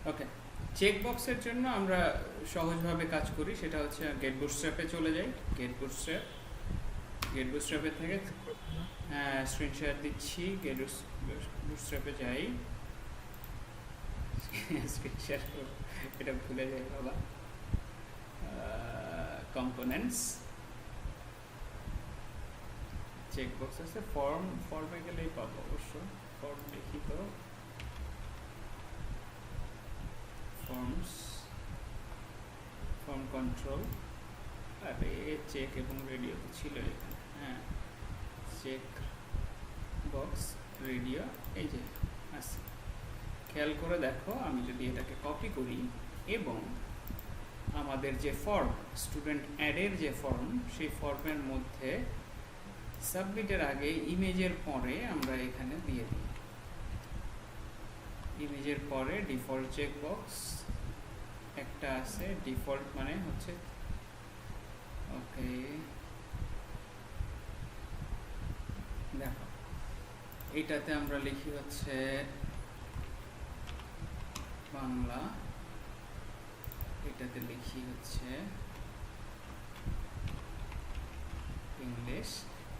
ওকে, check বক্সের জন্য আমরা সহজভাবে কাজ করি, সেটা হচ্ছে গেট বুটস্ট্র্যাপে চলে যাই। গেট বুটস্ট্র্যাপের থেকে স্ক্রিন শেয়ার দিচ্ছি। গেট বুটস্ট্র্যাপে যাই, স্ক্রিন শেয়ার এটা ভুলে যাই বাবা। কম্পোনেন্টস, চেক বক্স আছে, ফর্মে গেলেই পাবো অবশ্য। ফর্ম দেখি তো, ফর্ম কন্ট্রোল, আরে চেক এবং রেডিও তো ছিল এখানে। হ্যাঁ, চেক বক্স রেডিও এই যে আছে। খেয়াল করে দেখো, আমি যদি এটাকে কপি করি এবং আমাদের যে ফর্ম, স্টুডেন্ট অ্যাডের যে ফর্ম, সেই ফর্মের মধ্যে সাবমিটের আগে ইমেজের পরে আমরা এখানে দিয়ে দিই। ইমেজের পরে ডিফল্ট চেক বক্স একটা আছে, ডিফল্ট মানে হচ্ছে ওকে। দেখো এইটাতে আমরা লিখি হচ্ছে বাংলা, এটাতে লিখি হচ্ছে ইংলিশ।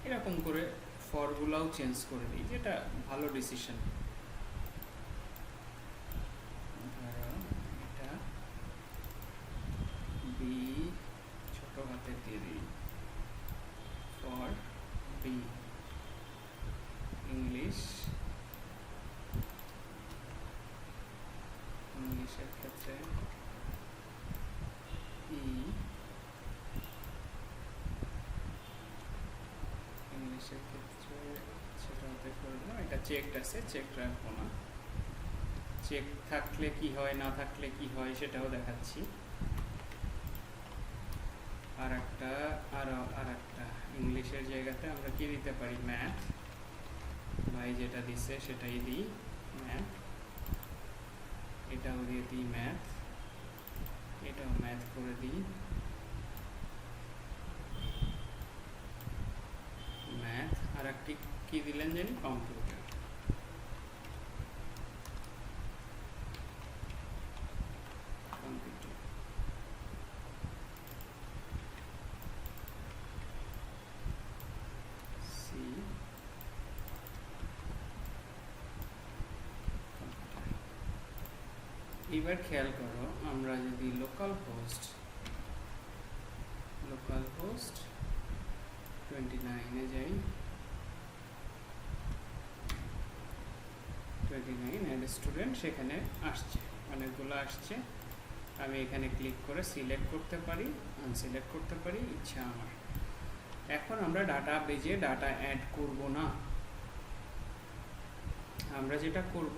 এরকম করে ফরগুলাও চেঞ্জ করে দিই, যেটা ভালো ডিসিশন। এটা বি ছোট হাতে দিয়ে দিই, ফর বি ইংলিশের ক্ষেত্রে ইংলিশের ক্ষেত্রে ছোট হাতে করে দিলাম। এটা চেকড আছে, চেক রাখবো না। চেক থাকলে কি হয়, না থাকলে কি হয় সেটাও দেখাচ্ছি। আর একটা ইংলিশের জায়গাতে আমরা কি দিতে পারি, ম্যাথ। ভাই যেটা দিচ্ছে সেটাই দিই, ম্যাথ। এটাও দিয়ে দিই ম্যাথ, এটাও ম্যাথ করে দিই, ম্যাথ। আর একটি কি দিলেন জানি, কম্পিউটার। এবার খেয়াল করো, আমরা যদি লোকাল হোস্ট 29-এ যাই, 29 অ্যাড স্টুডেন্ট, সেখানে আসছে, অনেকগুলো আসছে। আমি এখানে ক্লিক করে সিলেক্ট করতে পারি, আনসিলেক্ট করতে পারি, ইচ্ছা আমার। এখন আমরা ডাটা বেজে ডাটা অ্যাড করব না। আমরা যেটা করব,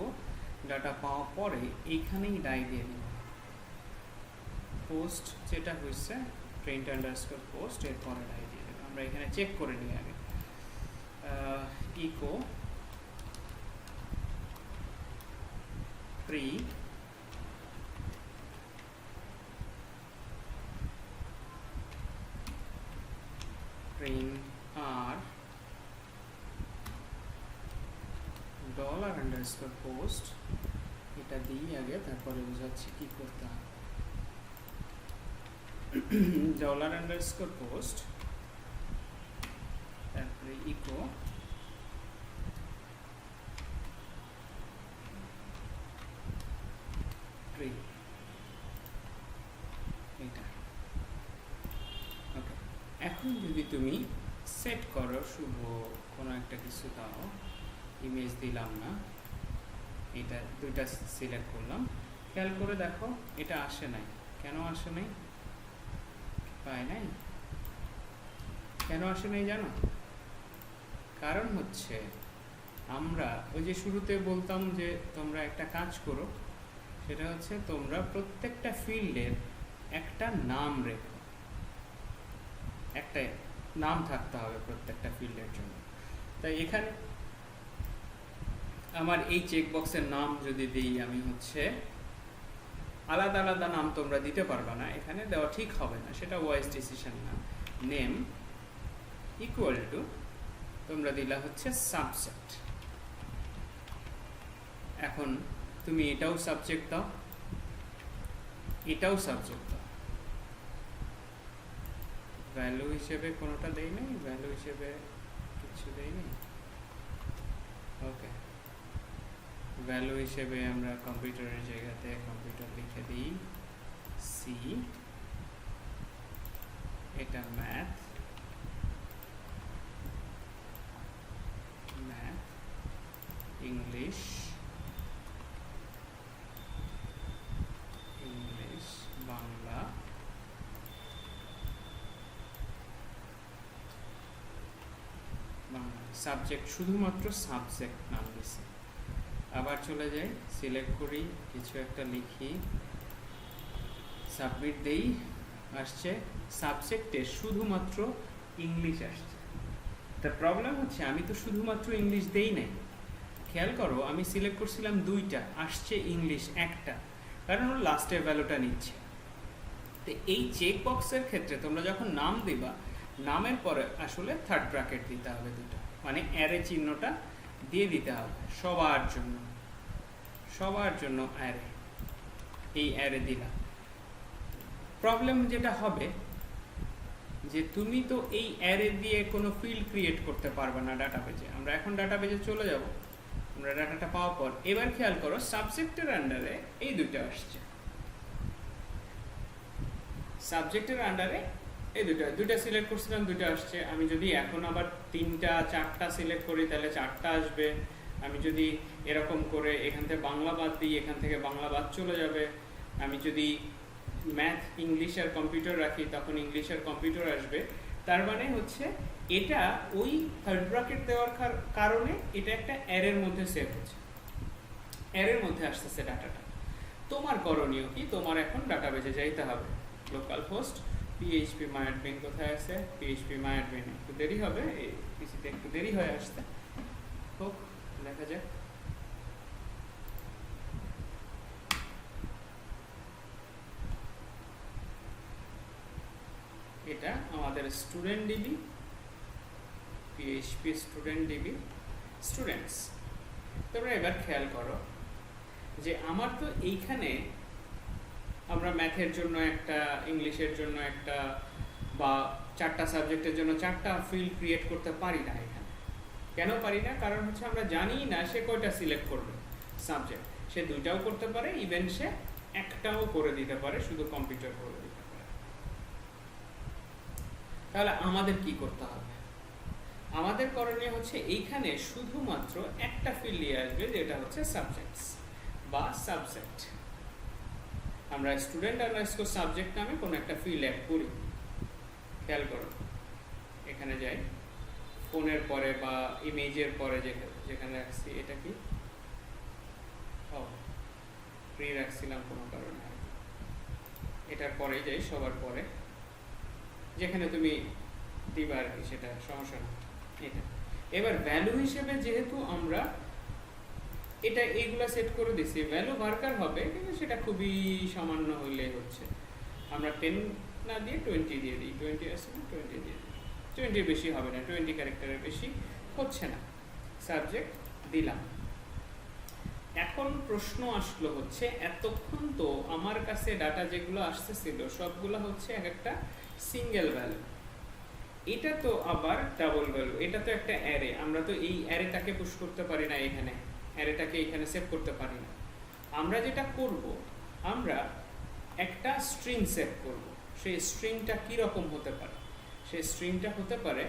ডাটা পাওয়ার পরে এইখানেই ডাই দিয়ে দিব। পোস্ট যেটা হয়েছে প্রিন্ট আন্ডারস্কোর পোস্ট, এরপরে ডাই দিয়ে দেবো। আমরা এখানে চেক করে নিই আগে, ইকো প্রি প্রিন্ট আর $_post, এটা দিই আগে, তারপরে বোঝাচ্ছি কি করতে হবে। $_post, তারপরে ইকো প্রি, এটা ওকে। এখন যদি তুমি সেট করো, শুভ কোনো একটা কিছু দাও, ইমেজ দিলাম না, এটা দুইটা সিলেক্ট করলাম। খেয়াল করে দেখো, এটা আসে নাই। কেন আসে নাই? পায় নাই। কেন আসে নাই জানো? কারণ হচ্ছে আমরা ওই যে শুরুতে বলতাম যে তোমরা একটা কাজ করো, সেটা হচ্ছে তোমরা প্রত্যেকটা ফিল্ডের একটা নাম রেখো, একটা নাম থাকতে হবে প্রত্যেকটা ফিল্ডের জন্য। তাই এখানে আমার এই চেকবক্সের নাম যদি দিই, আমি হচ্ছে আলাদা আলাদা নাম তোমরা দিতে পারবে না, এখানে দেওয়া ঠিক হবে না, সেটা ওয়াইজ ডিসিশন না। নেম ইকুয়াল টু তোমরা দিলা হচ্ছে সাবজেক্ট। এখন তুমি এটাও সাবজেক্ট দাও, এটাও সাবজেক্ট, ভ্যালু হিসেবে কোনোটা দেই নাই, ভ্যালু হিসেবে কিছু দেই নাই। ওকে, ভ্যালু হিসেবে আমরা কম্পিউটারের জায়গাতে কম্পিউটার লিখে দিই সি, এটা math, math English, English Bangla, subject শুধুমাত্র সাবজেক্ট নাম দিছি। আবার চলে যাই, সিলেক্ট করি, কিছু একটা লিখি, সাবমিট দেই, আসছে সাবজেক্টে শুধুমাত্র ইংলিশ আসছে। তা প্রবলেম হচ্ছে আমি তো শুধুমাত্র ইংলিশ দেই নাই, খেয়াল করো আমি সিলেক্ট করছিলাম দুইটা, আসছে ইংলিশ একটা, কারণ ওর লাস্টের ভ্যালুটা নিচ্ছে। তো এই চেক বক্সের ক্ষেত্রে তোমরা যখন নাম দিবা, নামের পরে আসলে থার্ড ব্র্যাকেট দিতে হবে দুটো, মানে অ্যারে চিহ্নটা দিয়ে দিতে হবে সবার জন্য, সবার জন্য অ্যারে, এই অ্যারে দিলাম। প্রবলেম যেটা হবে যে তুমি তো এই অ্যারে দিয়ে কোনো ফিল্ড ক্রিয়েট করতে পারবে না ডাটাবেজে। আমরা এখন ডাটাবেজে চলে যাব, আমরা ডাটাটা পাওয়ার পর এবার খেয়াল করো সাবজেক্টের আন্ডারে এই দুটো আসছে, সাবজেক্টের আন্ডারে এই দুইটা সিলেক্ট করছিলাম, দুইটা আসছে। আমি যদি এখন আবার 3টা 4টা সিলেক্ট করি তাহলে 4টা আসবে। আমি যদি এরকম করে এখান থেকে বাংলা বাদ দিই, এখান থেকে বাংলা বাদ চলে যাবে। আমি যদি ম্যাথ ইংলিশ আর কম্পিউটার রাখি তখন ইংলিশ আর কম্পিউটার আসবে। তার মানে হচ্ছে এটা ওই থার্ড ব্র্যাকেট দেওয়ার কারণে এটা একটা অ্যারের মধ্যে সেভ হচ্ছে, অ্যারের মধ্যে আসতেছে ডাটাটা। তোমার করণীয় কি, তোমার এখন ডাটাবেজে যাইতে হবে। লোকাল হোস্ট PHP MyAdmin কোথায় আছে, PHP MyAdmin একটু দেরি হবে, এই পিসিতে একটু দেরি হয়ে আসতে, হোক দেখা যাক। এটা আমাদের student DB, PHP student DB, students. তোমরা এবার খেয়াল করো যে আমার তো এইখানে আমরা ম্যাথের জন্য একটা, ইংলিশের জন্য একটা, বা 4টা সাবজেক্টের জন্য 4টা ফিল্ড ক্রিয়েট করতে পারি না এখানে। কেন পারি না? কারণ হচ্ছে আমরা জানি না সে কয়টা সিলেক্ট করবে সাবজেক্ট। সে 2টাও করতে পারে, ইভেন সে 1টাও করে দিতে পারে, শুধু কম্পিউটার করে দিতে পারে। তাহলে আমাদের কি করতে হবে? আমাদের করণীয় হচ্ছে এইখানে শুধুমাত্র একটা ফিল্ড নিয়ে আসবে, যেটা হচ্ছে সাবজেক্টস বা সাবজেক্ট। আমরা স্টুডেন্ট আন্ডারস্কোর সাবজেক্ট নামে কোনো একটা ফিল্ড অ্যাড করি। খেয়াল করো, এখানে যাই, ফোনের পরে বা ইমেজের পরে যেখানে রাখছি, এটা কি ফ্রি রাখছিলাম কোনো কারণে, এটার পরে যাই, সবার পরে যেখানে তুমি দিবা আর কি, সেটা সমস্যা না। এটা এবার ভ্যালু হিসেবে যেহেতু আমরা এটা এইগুলা সেট করে দিছি, ভ্যালু ভার্কার হবে, কিন্তু সেটা খুবই সামান্য হইলে হচ্ছে। আমরা 10 না দিয়ে 20 দিয়ে দিই, 20 আছে না, 20 দিয়ে দিই, 20 বেশি হবে না, 20 ক্যারেক্টারের বেশি হচ্ছে না। সাবজেক্ট দিলাম। এখন প্রশ্ন আসলো হচ্ছে, এতক্ষণ তো আমার কাছে ডাটা যেগুলো আসতেছিল সবগুলো হচ্ছে একটা সিঙ্গেল ভ্যালু, এটা তো আবার ডাবল ভ্যালু, এটা তো একটা অ্যারে, আমরা তো এই অ্যারেটাকে পুশ করতে পারি না, এখানে অ্যারেটাকে এখানে সেভ করতে পারি না। আমরা যেটা করব, আমরা একটা স্ট্রিং সেভ করব। সেই স্ট্রিংটা কি রকম হতে পারে? সেই স্ট্রিংটা হতে পারে,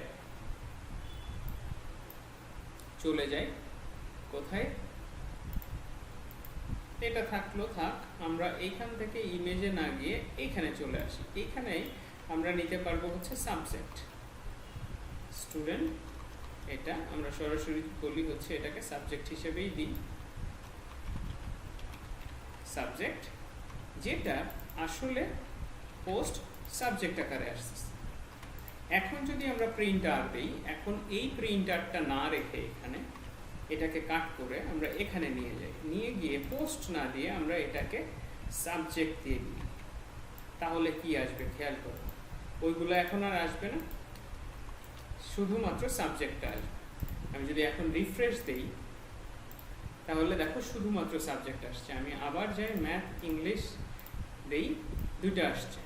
চলে যাই কোথায়, এটা থাকলো থাক, আমরা এইখান থেকে ইমেজে না গিয়ে এইখানে চলে আসি। এইখানেই আমরা নিতে পারবো হচ্ছে সাবজেক্ট স্টুডেন্ট, এটা আমরা সরাসরি বলি হচ্ছে এটাকে সাবজেক্ট হিসেবেই দিই, সাবজেক্ট, যেটা আসলে পোস্ট সাবজেক্ট আকারে আসছে। এখন যদি আমরা প্রিন্টার দিই, এখন এই প্রিন্টারটা না রেখে এখানে এটাকে কাট করে আমরা এখানে নিয়ে যাই, নিয়ে গিয়ে পোস্ট না দিয়ে আমরা এটাকে সাবজেক্ট দিয়ে দিই, তাহলে কি আসবে খেয়াল করো, ওইগুলো এখন আর আসবে না, শুধুমাত্র সাবজেক্টটা আসবে। আমি যদি এখন রিফ্রেশ দেই তাহলে দেখো শুধুমাত্র সাবজেক্ট আসছে। আমি আবার যাই ম্যাথ ইংলিশ দেই, দুইটা আসছে।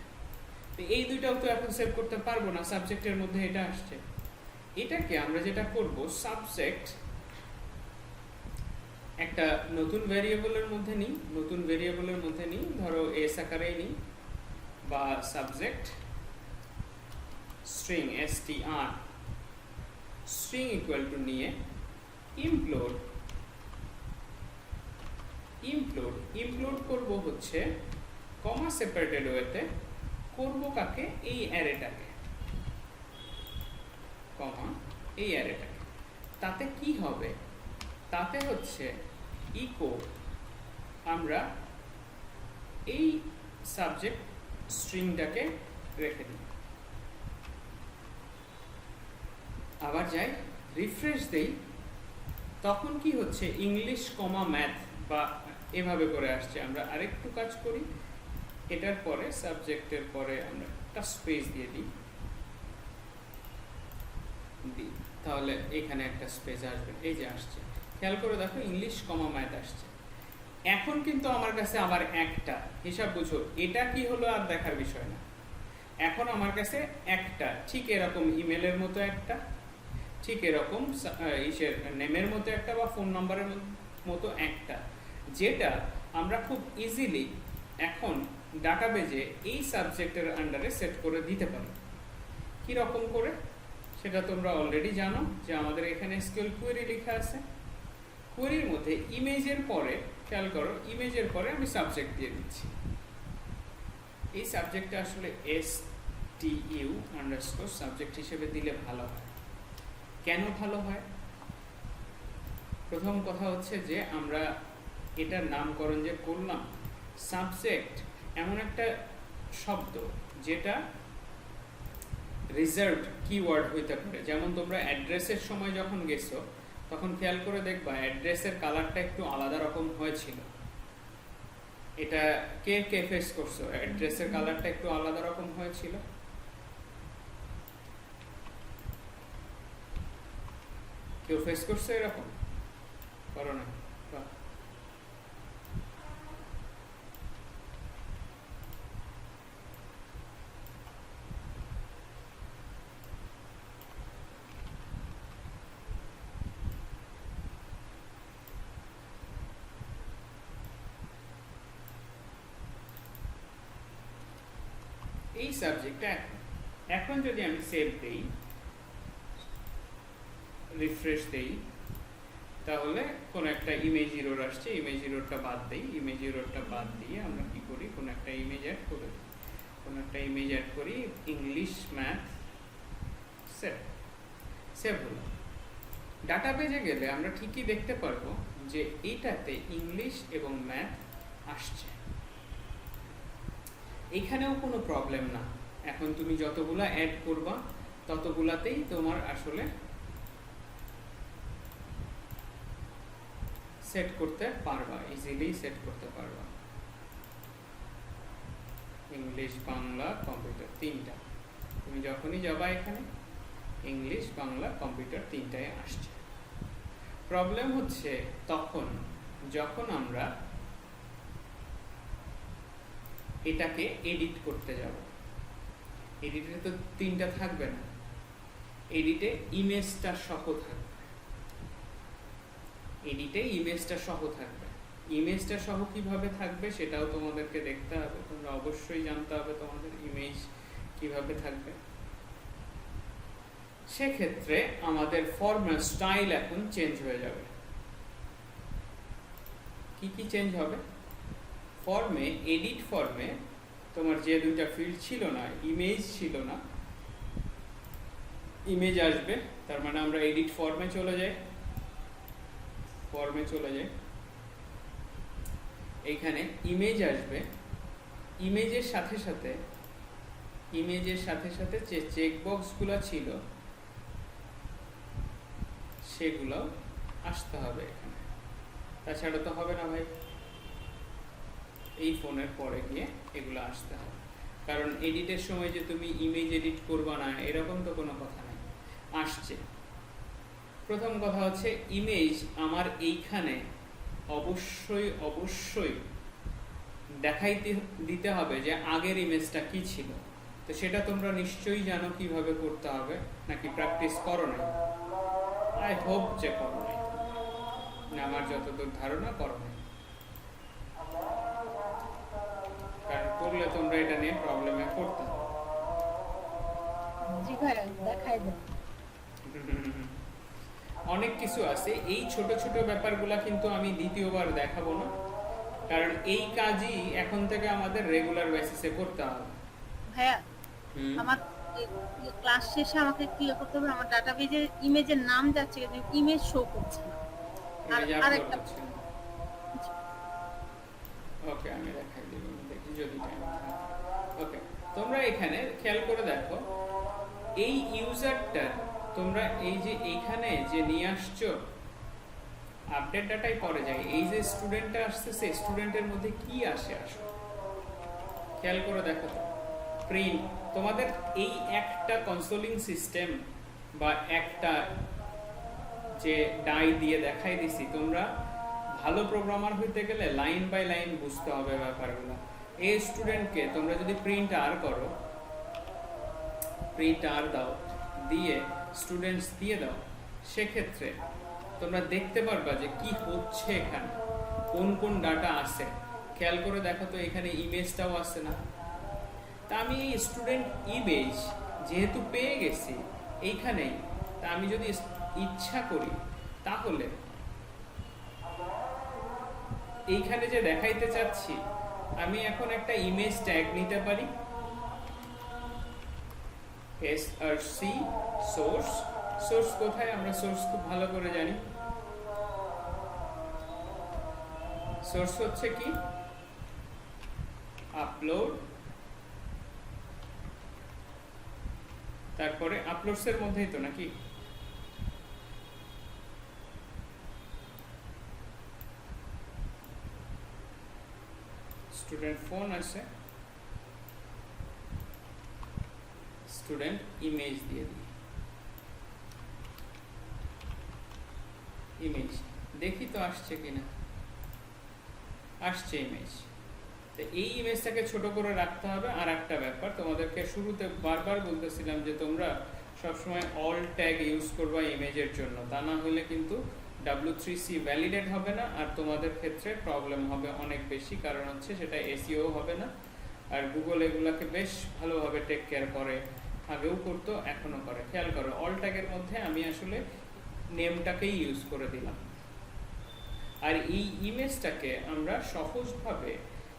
তো এই দুইটাও তো এখন সেভ করতে পারবো না, সাবজেক্টের মধ্যে এটা আসছে। এটাকে আমরা যেটা করব, সাবজেক্ট একটা নতুন ভ্যারিয়েবলের মধ্যে নিই, ধরো এস আকারেই নিই, বা subject string str string equal to নিয়ে ইমপ্লোড করব হচ্ছে কমা সেপারেটেড ওয়েতে করব কাকে, এই অ্যারেটাকে, তাতে কি হবে, তাতে হচ্ছে ইকো আমরা এই সাবজেক্ট স্ট্রিংটাকে রেখে দিই। আবার যাই, রিফ্রেশ দেই, তখন কি হচ্ছে, ইংলিশ কমা ম্যাথ বা এভাবে করে আসছে। আমরা আরেকটু কাজ করি, এটার পরে সাবজেক্টের পরে আমরা একটা স্পেস দিয়ে দিই, তাহলে এখানে একটা স্পেস আসবে, এই যে আসছে, খেয়াল করে দেখো ইংলিশ কমা ম্যাথ আসছে। এখন কিন্তু আমার কাছে আবার একটা হিসাব বুঝো, এটা কি হলো আর দেখার বিষয় না, এখন আমার কাছে একটা, ঠিক এরকম ইমেলের মতো একটা, ঠিক এরকম ইসের নেমের মতো একটা বা ফোন নাম্বারের মতো একটা, যেটা আমরা খুব ইজিলি এখন ডাটাবেজে এই সাবজেক্টের আন্ডারে সেট করে দিতে পারি। কি রকম করে সেটা তোমরা অলরেডি জানো, যে আমাদের এখানে এসকিউএল কোয়েরি লেখা আছে, কোয়েরির মধ্যে ইমেজের পরে, খেয়াল করো, ইমেজের পরে আমি সাবজেক্ট দিয়ে দিচ্ছি। এই সাবজেক্টটা আসলে STU_ সাবজেক্ট হিসেবে দিলে ভালো হয়। কেন ভালো হয়? প্রথম কথা হচ্ছে যে আমরা এটার নামকরণ যে করলাম, সাবজেক্ট এমন একটা শব্দ যেটা রিজার্ভড কিওয়ার্ড হইতে পারে। যেমন তোমরা অ্যাড্রেসের সময় যখন গেছো, তখন খেয়াল করে দেখবা অ্যাড্রেসের কালারটা একটু আলাদা রকম হয়েছিল। এটা কে কে ফেস করছো, অ্যাড্রেসের কালারটা একটু আলাদা রকম হয়েছিল? কেউ ফেস করছে এরকম? করো না? এই সাবজেক্টটা এখন যদি আমি সেভ দেই, রিফ্রেশ দেই, তাহলে কোন একটা ইমেজ এরর আসছে, ইমেজ এররটা বাদ দেই, ইমেজ এররটা বাদ দিয়ে আমরা কি করি, কোন একটা ইমেজ অ্যাড করে দিই, কোন একটা ইমেজ অ্যাড করি, ইংলিশ ম্যাথ, সেভ হলো। ডাটাবেজে গেলে আমরা ঠিকই দেখতে পারবো যে এইটাতে ইংলিশ এবং ম্যাথ আসছে। এখানেও কোনো প্রবলেম না, এখন তুমি যতগুলা অ্যাড করবা ততগুলাতেই তোমার আসলে সেট করতে পারবা, ইজিলি সেট করতে পারবা। ইংলিশ, বাংলা, কম্পিউটার তিনটা, তুমি যখনই যাবা এখানে ইংলিশ, বাংলা, কম্পিউটার তিনটায় আসছে। প্রবলেম হচ্ছে তখন যখন আমরা এটাকে এডিট করতে যাব। এডিটে তো তিনটা থাকবে না, এডিটে ইমেজটা সহ থাকবে, ইমেজটা সহ কিভাবে থাকবে সেটাও তোমাদেরকে দেখতে হবে, তোমরা অবশ্যই জানতে হবে তোমাদের ইমেজ কিভাবে থাকবে। সেক্ষেত্রে আমাদের ফর্মের স্টাইল এখন চেঞ্জ হয়ে যাবে। কি কি চেঞ্জ হবে? ফর্মে, এডিট ফর্মে তোমার যে দুইটা ফিল্ড ছিল না, ইমেজ ছিল না, ইমেজ আসবে, তার মানে আমরা এডিট ফর্মে চলে যাই, এইখানে ইমেজ আসবে, ইমেজের সাথে সাথে যে চেকবক্সগুলো ছিল সেগুলো আসতে হবে এখানে, তাছাড়া তো হবে না ভাই। এই ফোনের পরে গিয়ে এগুলো আসতে হবে, কারণ এডিটের সময় যে তুমি ইমেজ এডিট করবা না এরকম তো কোনো কথা নেই, আসছে। প্রথম কথা হচ্ছে ইমেজ আমার এইখানে অবশ্যই দেখাইতে দিতে হবে যে আগের ইমেজটা কি ছিল। তো সেটা তোমরা নিশ্চয়ই জানো কিভাবে করতে হবে, নাকি প্র্যাকটিস করো নাই? আই হোপ যে করো নাই, আমার যতদূর ধারণা করো নাই, কারণ করলে তোমরা এটা নিয়ে প্রবলেমে পড়তে। জি ভাইয়া দেখাই দেন। অনেক কিছু আছে, এই ছোট ছোট ব্যাপারগুলা কিন্তু আমি দ্বিতীয়বার দেখাবো না, কারণ এই কাজই এখন থেকে আমাদের রেগুলার বেসিসে করতে হবে। ভাইয়া আমার ক্লাস শেষে আমাকে কি করতে হবে, আমার ডাটাবেজে ইমেজের নাম যাচ্ছে কিন্তু ইমেজ শো করছে না। আর আরেকটা ওকে আমি দেখাই দেব, দেখি যদি টাইম থাকে। ওকে, তোমরা এখানে খেয়াল করে দেখো, এই ইউজারটা তোমরা এই যে এইখানে যে নিয়ে আসছো আপডেট ডাটাই পরে যায়, এই যে স্টুডেন্টটা আসছে সেই স্টুডেন্টের মধ্যে কি আসে আসো খেয়াল করে দেখো তো। প্রিন্ট, তোমাদের এই একটা কনসোলিং সিস্টেম বা একটা যে ডাই দিয়ে দেখাই দিছি, তোমরা ভালো প্রোগ্রামার হইতে গেলে লাইন বাই লাইন বুঝতে হবে ব্যাপারগুলো। এই স্টুডেন্টকে তোমরা যদি প্রিন্ট আর করো, প্রিন্ট আর দাও, দিয়ে স্টুডেন্টস দিয়ে দাও, সেক্ষেত্রে তোমরা দেখতে পারবা যে কি হচ্ছে এখানে, কোন কোন ডাটা আছে। খেয়াল করে দেখো তো, এখানে ইমেজটাও আসছে না। তা আমি স্টুডেন্ট ইমেজ যেহেতু পেয়ে গেছি এইখানেই, তা আমি যদি ইচ্ছা করি তাহলে এইখানে যে দেখাইতে চাচ্ছি, আমি এখন একটা ইমেজ ট্যাগ নিতে পারি, src সোর্স। সোর্স কোথায়? আমরা সোর্স খুব ভালো করে জানি। সোর্স হচ্ছে কি? আপলোড, তারপরে আপলোডস এর মধ্যেই তো নাকি স্টুডেন্ট ফোন আছে, স্টুডেন্ট ইমেজ দিয়ে দিই, ইমেজ দেখি তো আসছে কিনা, আসছে ইমেজ। তো এই ইমেজটাকে ছোট করে রাখতে হবে। আর একটা ব্যাপার তোমাদেরকে শুরুতে বারবার বলতেছিলাম যে তোমরা সবসময় অল ট্যাগ ইউজ করবা ইমেজের জন্য, তা না হলে কিন্তু W3C ভ্যালিডেট হবে না, আর তোমাদের ক্ষেত্রে প্রবলেম হবে অনেক বেশি, কারণ হচ্ছে সেটা এসইও হবে না। আর গুগল এগুলাকে বেশ ভালোভাবে টেক কেয়ার করে, আগেও করতো এখনো করে। খেয়াল করো, অল ট্যাগের মধ্যে আমি আসলে নেমটাকেই ইউজ করে দিলাম। আর এই ইমেজটাকে আমরা সহজভাবে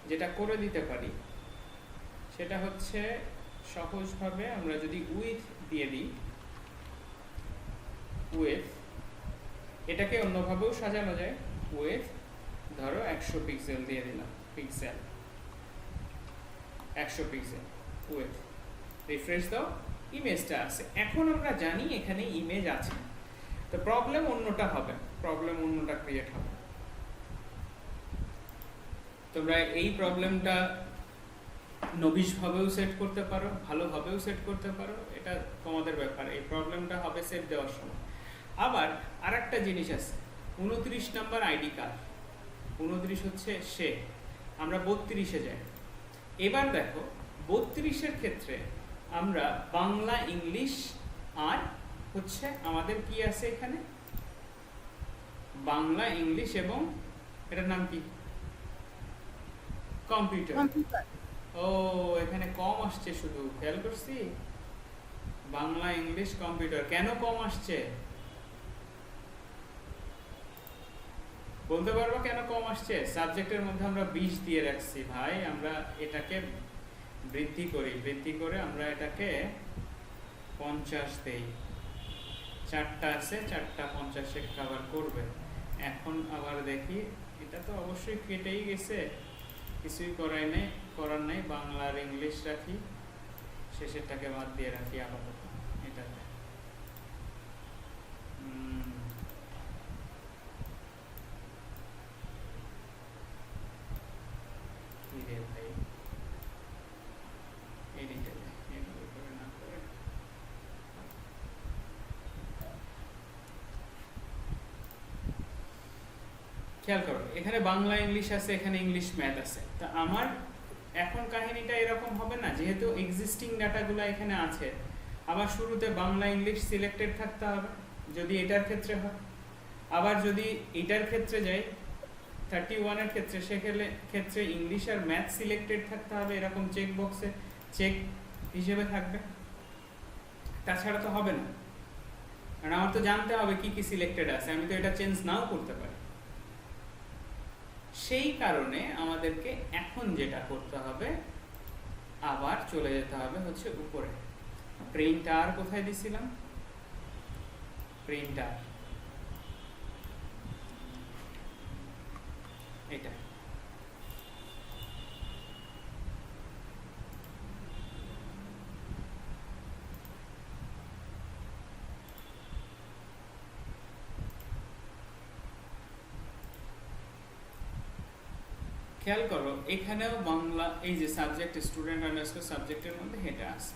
যেটা করে দিতে পারি সেটা হচ্ছে, সহজভাবে আমরা যদি উইথ দিয়ে দিই, উইথ, এটাকে অন্যভাবেও সাজানো যায়। উইথ ধরো 100 পিক্সেল দিয়ে দিলাম, পিক্সেল 100 পিক্সেল উইথ, রিফ্রেশ দাও, ইমেজটা আছে। এখন আমরা জানি এখানে ইমেজ আছে, তো প্রবলেম অন্যটা হবে, প্রবলেম অন্যটা ক্রিয়েট হবে। তোমরা এই প্রবলেমটা নবিশভাবেও সেট করতে পারো, ভালোভাবেও সেট করতে পারো, এটা তোমাদের ব্যাপার। এই প্রবলেমটা হবে সেট দেওয়ার সময়। আবার আরেকটা জিনিস আছে, 29 নাম্বার আইডি কার্ড, 29 হচ্ছে সে, আমরা 32-এ যাই। এবার দেখো 32-এর ক্ষেত্রে আমরা বাংলা, ইংলিশ আর হচ্ছে আমাদের কি আছে এখানে, বাংলা, ইংলিশ এবং এটার নাম কি, কম্পিউটার। ও এখানে কম আসছে শুধু, খেয়াল করছি, বাংলা, ইংলিশ, কম্পিউটার। কেন কম আসছে বলতে পারবো? কেন কম আসছে? সাবজেক্টের মধ্যে আমরা 20 দিয়ে রাখছি ভাই, আমরা এটাকে বৃদ্ধি করি, বৃদ্ধি করে আমরা এটাকে 50 দেই। 4টা আছে, 4টা 50-এ কভার করবে। এখন আবার দেখি, এটা তো অবশ্যই কেটেই গেছে, কিছুই করার নাই। বাংলা আর ইংলিশ রাখি, শেষেরটাকে বাদ দিয়ে রাখি আপাতত এটাতে। ভাই এডিটে এগুলো করে না করে খেয়াল করো, এখানে বাংলা ইংলিশ আছে, এখানে ইংলিশ ম্যাথ আছে। তা আমার এখন কাহিনীটা এরকম হবে না, যেহেতু এক্সিস্টিং ডাটাগুলো এখানে আছে, আবার শুরুতে বাংলা ইংলিশ সিলেক্টেড থাকতে হবে যদি এটার ক্ষেত্রে হয়। আবার যদি এটার ক্ষেত্রে যাই 31 এর ক্ষেত্রে, ক্ষেত্রে ইংলিশ আর ম্যাথ সিলেক্টেড থাকতে হবে, এরকম চেক বক্সে চেক হিসেবে থাকবে, তাছাড়া তো হবে না। কারণ আমার তো জানতে হবে কি কি সিলেক্টেড আছে, আমি তো এটা চেঞ্জ নাও করতে পারি। সেই কারণে আমাদেরকে এখন যেটা করতে হবে, আবার চলে যেতে হবে হচ্ছে উপরে। প্রিন্টার কোথায় দিছিলাম? প্রিন্টার এটা। খেয়াল করো এখানেও বাংলা, এই যে সাবজেক্ট স্টুডেন্ট আন্ডারস্কোর সাবজেক্টের মধ্যে এটা আছে।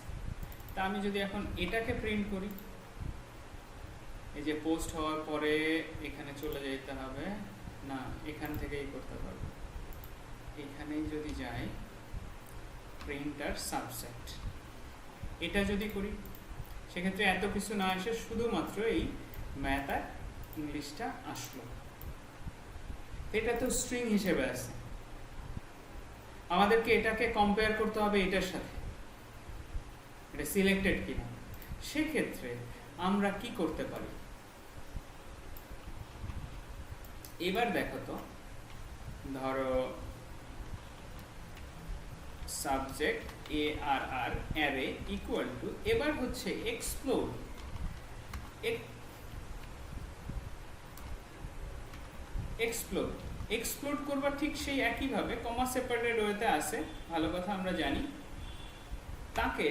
তা আমি যদি এখন এটাকে প্রিন্ট করি, এই যে পোস্ট হওয়ার পরে এখানে চলে যেতে হবে না, এখান থেকেই করতে পারবো। এখানেই যদি যাই প্রিন্টার সাবজেক্ট, এটা যদি করি, সেক্ষেত্রে এত কিছু না এসে শুধুমাত্র এই ম্যাথ আর ইংলিশটা আসলো। এটা তো স্ট্রিং হিসেবে আছে, আমাদেরকে এটাকে কম্পেয়ার করতে হবে এটার সাথে, এটা সিলেক্টেড কিনা। সেক্ষেত্রে আমরা কি করতে পারি, এবার দেখো তো, ধরো subject ARR array equal to, এবার হচ্ছে এক্সপ্লোর। এক্সপ্লোর করবার ঠিক সেই একইভাবে কমা সেপারেটেড ওয়েতে আছে, ভালো কথা আমরা জানি। তাকে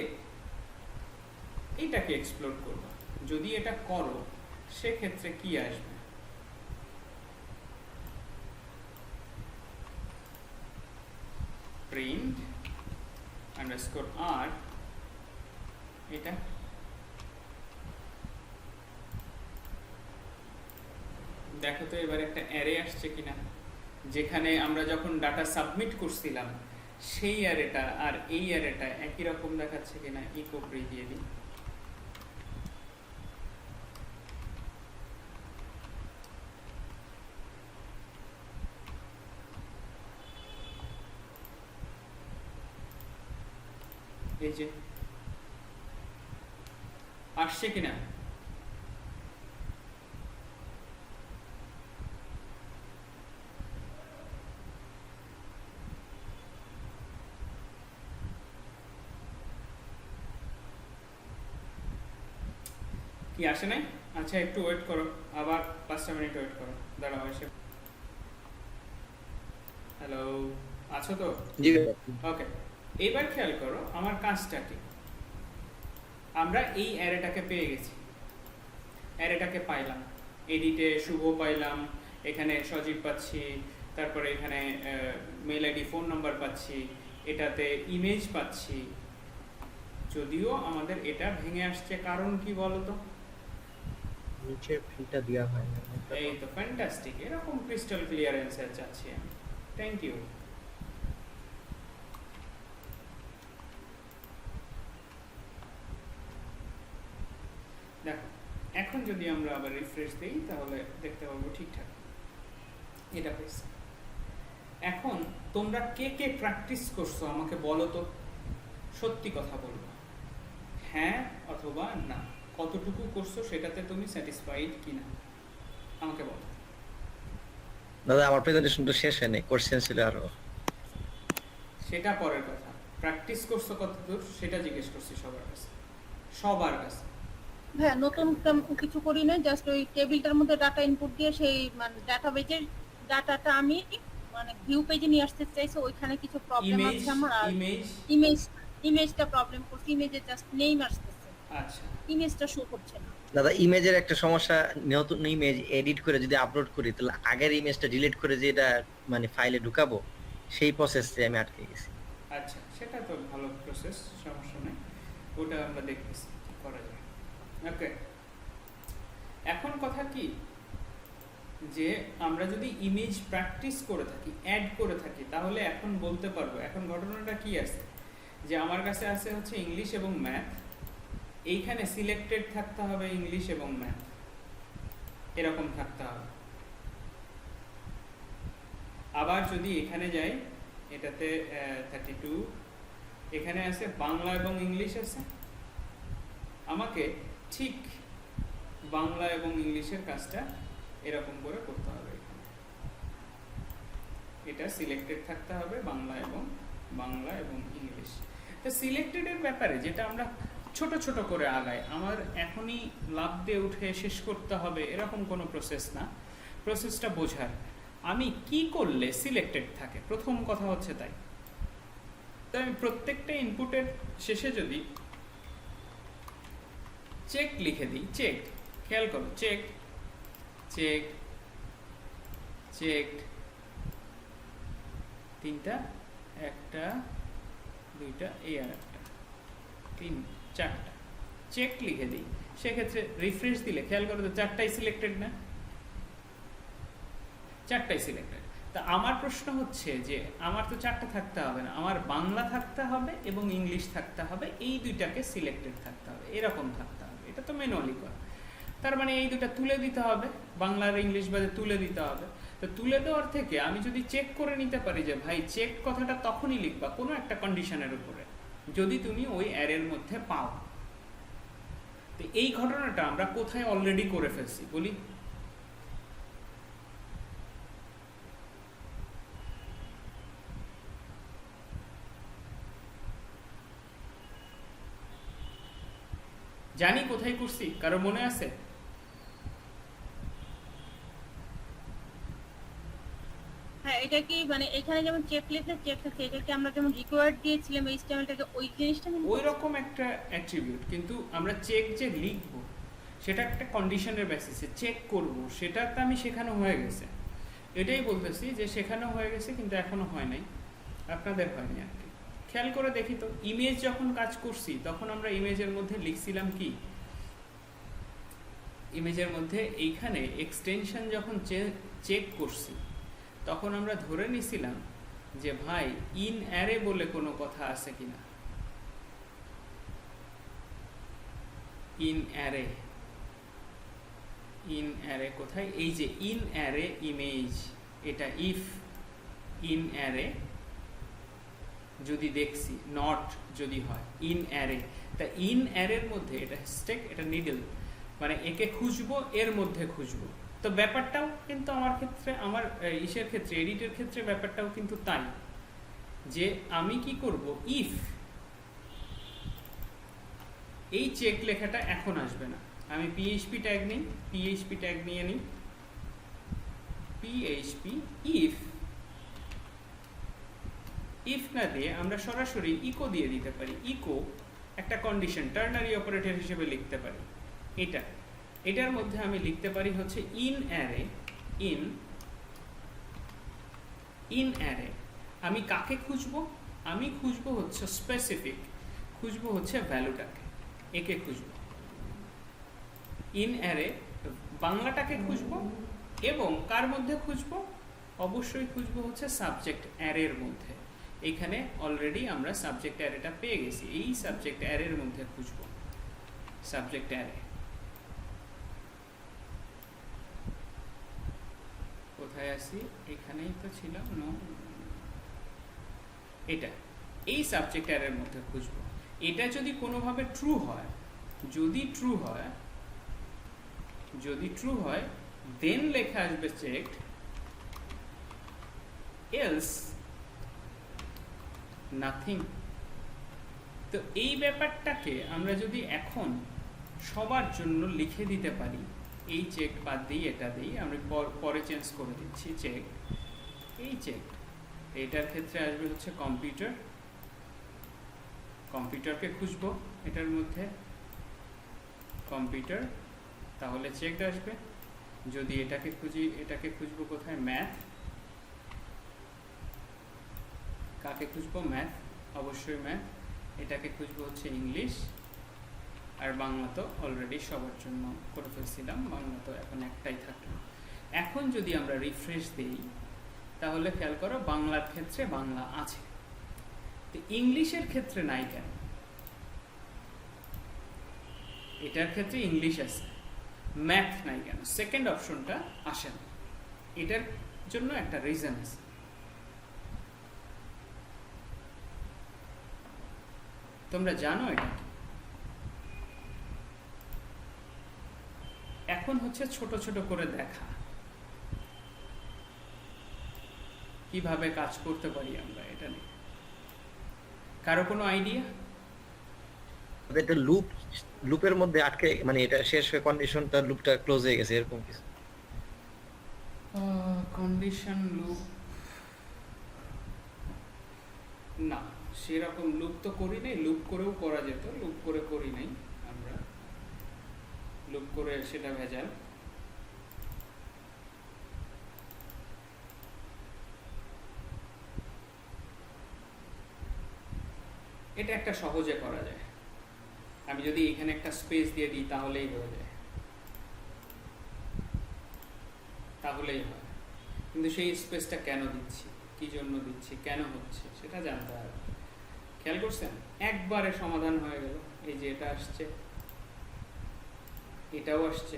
এটাকে এক্সপ্লোর করবা, যদি এটা করো সেক্ষেত্রে কি আসবে? প্রিন্ট আন্ডারস্কোর আর, এটা দেখো তো এবার একটা অ্যারে আসছে কিনা, যেখানে আমরা যখন ডাটা সাবমিট করছিলাম সেই অ্যারেটা আর এই অ্যারেটা একই রকম দেখাচ্ছে কিনা। ইকো প্রি দিয়ে দিই। এই যে আসছে কিনা, কি আসে নাই? আচ্ছা একটু ওয়েট করো, আবার 5টা মিনিট ওয়েট করো, দাঁড়াও এসে। হ্যালো, আছো তো? জি। ওকে, এবার খেয়াল করো আমার কাজটা কি। আমরা এই অ্যারেটাকে পেয়ে গেছি, অ্যারেটাকে পাইলাম, এডিটে শুভ পাইলাম, এখানে সজীব পাচ্ছি, তারপরে এখানে মেল আইডি ফোন নাম্বার পাচ্ছি, এটাতে ইমেজ পাচ্ছি। যদিও আমাদের এটা ভেঙে আসছে, কারণ কি বলতো? নিচে ফিল্টার দেওয়া হয় না। এই তো ফ্যান্টাস্টিক, এরকম ক্রিস্টাল ক্লিয়ার অ্যান্সার চাচ্ছি আমি। Thank you. দেখো এখন যদি আমরা আবার রিফ্রেশ দিই তাহলে দেখতে পাবো ঠিকঠাক এটা পেয়েছে। এখন তোমরা কে কে প্র্যাকটিস করছো আমাকে বলো তো, সত্যি কথা বলবো, হ্যাঁ অথবা না, কতটুকু করছো সেটাতে তুমি স্যাটিসফাইড কিনা আমাকে বলো। দাদা আমার প্রেজেন্টেশন তো শেষ হয়নি, কোশ্চেন ছিল আরো। সেটা পরের কথা, প্র্যাকটিস করছো কতদূর সেটা জিজ্ঞেস করছি সবার কাছে, সবার কাছে। হ্যাঁ, নতুন কিছু করি না, জাস্ট ওই টেবিলটার মধ্যে ডাটা ইনপুট দিয়ে সেই মানে ডাটাবেজের ডাটাটা আমি মানে ভিউ পেজে নিয়ে আসতে চাইছি, ওইখানে কিছু প্রবলেম আছে আমার। আর ইমেজটা প্রবলেম করছে, ইমেজে জাস্ট নেম আসতেছে, আচ্ছা ইমেজটা শো করছে না। দাদা ইমেজের একটা সমস্যা, নতুন ইমেজ এডিট করে যদি আপলোড করি তাহলে আগের ইমেজটা ডিলিট করে যে এটা মানে ফাইলে ঢুকাবো, সেই প্রসেসে আমি আটকে গেছি। আচ্ছা, সেটা তো ভালো প্রসেস, সমস্যা নেই, ওটা আমরা দেখতেছি কি করা যায়। ওকে, এখন কথা কি, যে আমরা যদি ইমেজ প্র্যাকটিস করে থাকি, অ্যাড করে থাকি, তাহলে এখন বলতে পারবো। এখন ঘটনাটা কি আছে, যে আমার কাছে আছে হচ্ছে ইংলিশ এবং ম্যাথ, এইখানে সিলেক্টেড থাকতে হবে ইংলিশ এবং ম্যাথ, এরকম থাকতে হবে। আবার যদি এখানে যাই, এটাতে 32, এখানে আছে বাংলা এবং ইংলিশ আছে, আমাকে ঠিক বাংলা এবং ইংলিশের কাজটা এরকম করে করতে হবে। এখানে এটা সিলেক্টেড থাকতে হবে বাংলা এবং ইংলিশ। তো সিলেক্টেডের ব্যাপারে যেটা আমরা ছোট ছোট করে আগাই, আমার এখনই লাভ দিয়ে উঠে শেষ করতে হবে এরকম কোনো প্রসেস না। প্রসেসটা বোঝার, আমি কি করলে সিলেক্টেড থাকে, প্রথম কথা হচ্ছে তাই। তো আমি প্রত্যেকটা ইনপুটের শেষে যদি চেক লিখে দিই, চেক, খেয়াল করো, চেক চেক চেক, তিনটা, একটা দুইটা, এই আর একটা, তিন চারটা চেক লিখে দিই, সেক্ষেত্রে রিফ্রেশ দিলে খেয়াল করো তো চারটাই সিলেক্টেড না, চারটাই সিলেক্টেড। তা আমার প্রশ্ন হচ্ছে যে আমার তো চারটা থাকতে হবে না, আমার বাংলা থাকতে হবে এবং ইংলিশ থাকতে হবে, এই দুইটাকে সিলেক্টেড থাকতে হবে, এরকম থাকতে হবে। এটা তো ম্যানুয়ালি করা, তার মানে এই দুটা তুলে দিতে হবে, বাংলা আর ইংলিশ বাদে তুলে দিতে হবে। তো তুলে দেওয়ার থেকে আমি যদি চেক করে নিতে পারি যে ভাই চেক কথাটা তখনই লিখবা কোনো একটা কন্ডিশনের উপরে, যদি তুমি ওই অ্যারের মধ্যে পাও। তো এই ঘটনাটা আমরা কোথায় অলরেডি করে ফেলছি বলি, জানি কোথায় করছি, কারো মনে আছে? হ্যাঁ, এটা কি মানে এখানে যেমন চেক লিখলে চেক থাকে, এটা কি আমরা যেমন রিকোয়ার্ড দিয়েছিলাম এইচটিএমএলটাকে, ওই জিনিসটা কিন্তু ওই রকম একটা অ্যাট্রিবিউট, কিন্তু আমরা চেক যে লিখব সেটা একটা কন্ডিশনের বেসিসে চেক করব, সেটা তো আমি শেখানো হয়ে গেছে, এটাই বলতেছি যে শেখানো হয়ে গেছে কিন্তু এখনো হয় নাই, আপনাদের হয়নি আর কি। খেয়াল করে দেখি তো, ইমেজ যখন কাজ করছি তখন আমরা ইমেজের মধ্যে লিখছিলাম কি, ইমেজের মধ্যে এইখানে এক্সটেনশন যখন চেক করছি তখন আমরা ধরে নিছিলাম যে ভাই ইন অ্যারে বলে কোনো কথা আছে কিনা, ইন অ্যারে, ইন অ্যারে কোথায়, এই যে ইন অ্যারে ইমেজ, এটা ইফ ইন অ্যারে যদি দেখছি, নট যদি হয় ইন অ্যারে, তা ইন অ্যারের মধ্যে এটা স্টেক, এটা নিডল, মানে একে খুঁজবো এর মধ্যে খুঁজবো। তো ব্যাপারটাও কিন্তু আমার ক্ষেত্রে, আমার ইসের ক্ষেত্রে, এডিটের ক্ষেত্রে ব্যাপারটাও কিন্তু তাই, যে আমি কি করব, ইফ এই চেক লেখাটা এখন আসবে না, আমি পিএইচপি ট্যাগ নিই, পিএইচপি ট্যাগ নিয়ে নিই, পিএইচপি ইফ, ইফ না দিয়ে আমরা সরাসরি ইকো দিয়ে দিতে পারি, ইকো একটা কন্ডিশন টার্নারি অপারেটর হিসেবে লিখতে পারি। এটার মধ্যে আমি লিখতে পারি হচ্ছে ইন অ্যারে, ইন অ্যারে আমি কাকে খুঁজবো, আমি খুঁজবো হচ্ছে স্পেসিফিক, খুঁজবো হচ্ছে ভ্যালুটাকে, একে খুঁজবো ইন অ্যারে, বাংলাটাকে খুঁজবো, এবং কার মধ্যে খুঁজবো, অবশ্যই খুঁজবো হচ্ছে সাবজেক্ট অ্যারের মধ্যে। এখানে অলরেডি আমরা সাবজেক্ট অ্যারেটা পেয়ে গেছি, এই সাবজেক্ট অ্যারের মধ্যে খুঁজবো, সাবজেক্ট অ্যারে কোথায় আসি, এখানেই তো ছিলাম, এটা এই সাবজেক্ট অ্যারের মধ্যে খুঁজবো। এটা যদি কোনোভাবে ট্রু হয়, যদি ট্রু হয় দেন লেখা আসবে চেকড, এলস নাথিং। তো এই ব্যাপারটাকে আমরা যদি এখন সবার জন্য লিখে দিতে পারি, এই চেক বাদ দিই, এটা দিই, আমরা পরে চেঞ্জ করে দিচ্ছি চেক, এই চেক, এটার ক্ষেত্রে আসবে হচ্ছে কম্পিউটার, কম্পিউটারকে খুঁজবো এটার মধ্যে, কম্পিউটার, তাহলে চেক আসবে। যদি এটাকে খুঁজি, এটাকে খুঁজবো কোথায়, ম্যাথ, কাকে খুঁজবো, ম্যাথ, অবশ্যই ম্যাথ, এটাকে খুঁজবো হচ্ছে ইংলিশ, আর বাংলা তো অলরেডি সবার জন্য করে ফেলছিলাম, বাংলা তো এখন একটাই থাকলো। এখন যদি আমরা রিফ্রেশ দিই তাহলে খেয়াল করো বাংলার ক্ষেত্রে বাংলা আছে, তো ইংলিশের ক্ষেত্রে নাই কেন? এটার ক্ষেত্রে ইংলিশ আছে, ম্যাথ নাই কেন? সেকেন্ড অপশনটা আসে না, এটার জন্য একটা রিজন আছে। তোমরা জানো এটা কি? এখন হচ্ছে ছোট ছোট করে দেখা কিভাবে কাজ করতে পারি আমরা এটা নিয়ে। কারো কোনো আইডিয়া? এটা লুপের মধ্যে আটকে, মানে এটা শেষ হয়ে কন্ডিশনটা লুপটা ক্লোজ হয়ে গেছে এরকম কিছু? কন্ডিশন লুপ না, সেরকম লুপ তো করি নাই। লুপ করেও করা যেত, লুপ করে করি নাই আমরা, লুপ করে সেটা ভেজাল। এটা একটা সহজে করা যায়, আমি যদি এখানে একটা স্পেস দিয়ে দিই তাহলেই হয়ে যায়, তাহলেই হয়। কিন্তু সেই স্পেসটা কেন দিচ্ছি, কি জন্য দিচ্ছি, কেন হচ্ছে সেটা জানতে হবে। খেয়াল করছেন একবারে সমাধান হয়ে গেল। এই যে এটা আসছে, এটাও আসছে।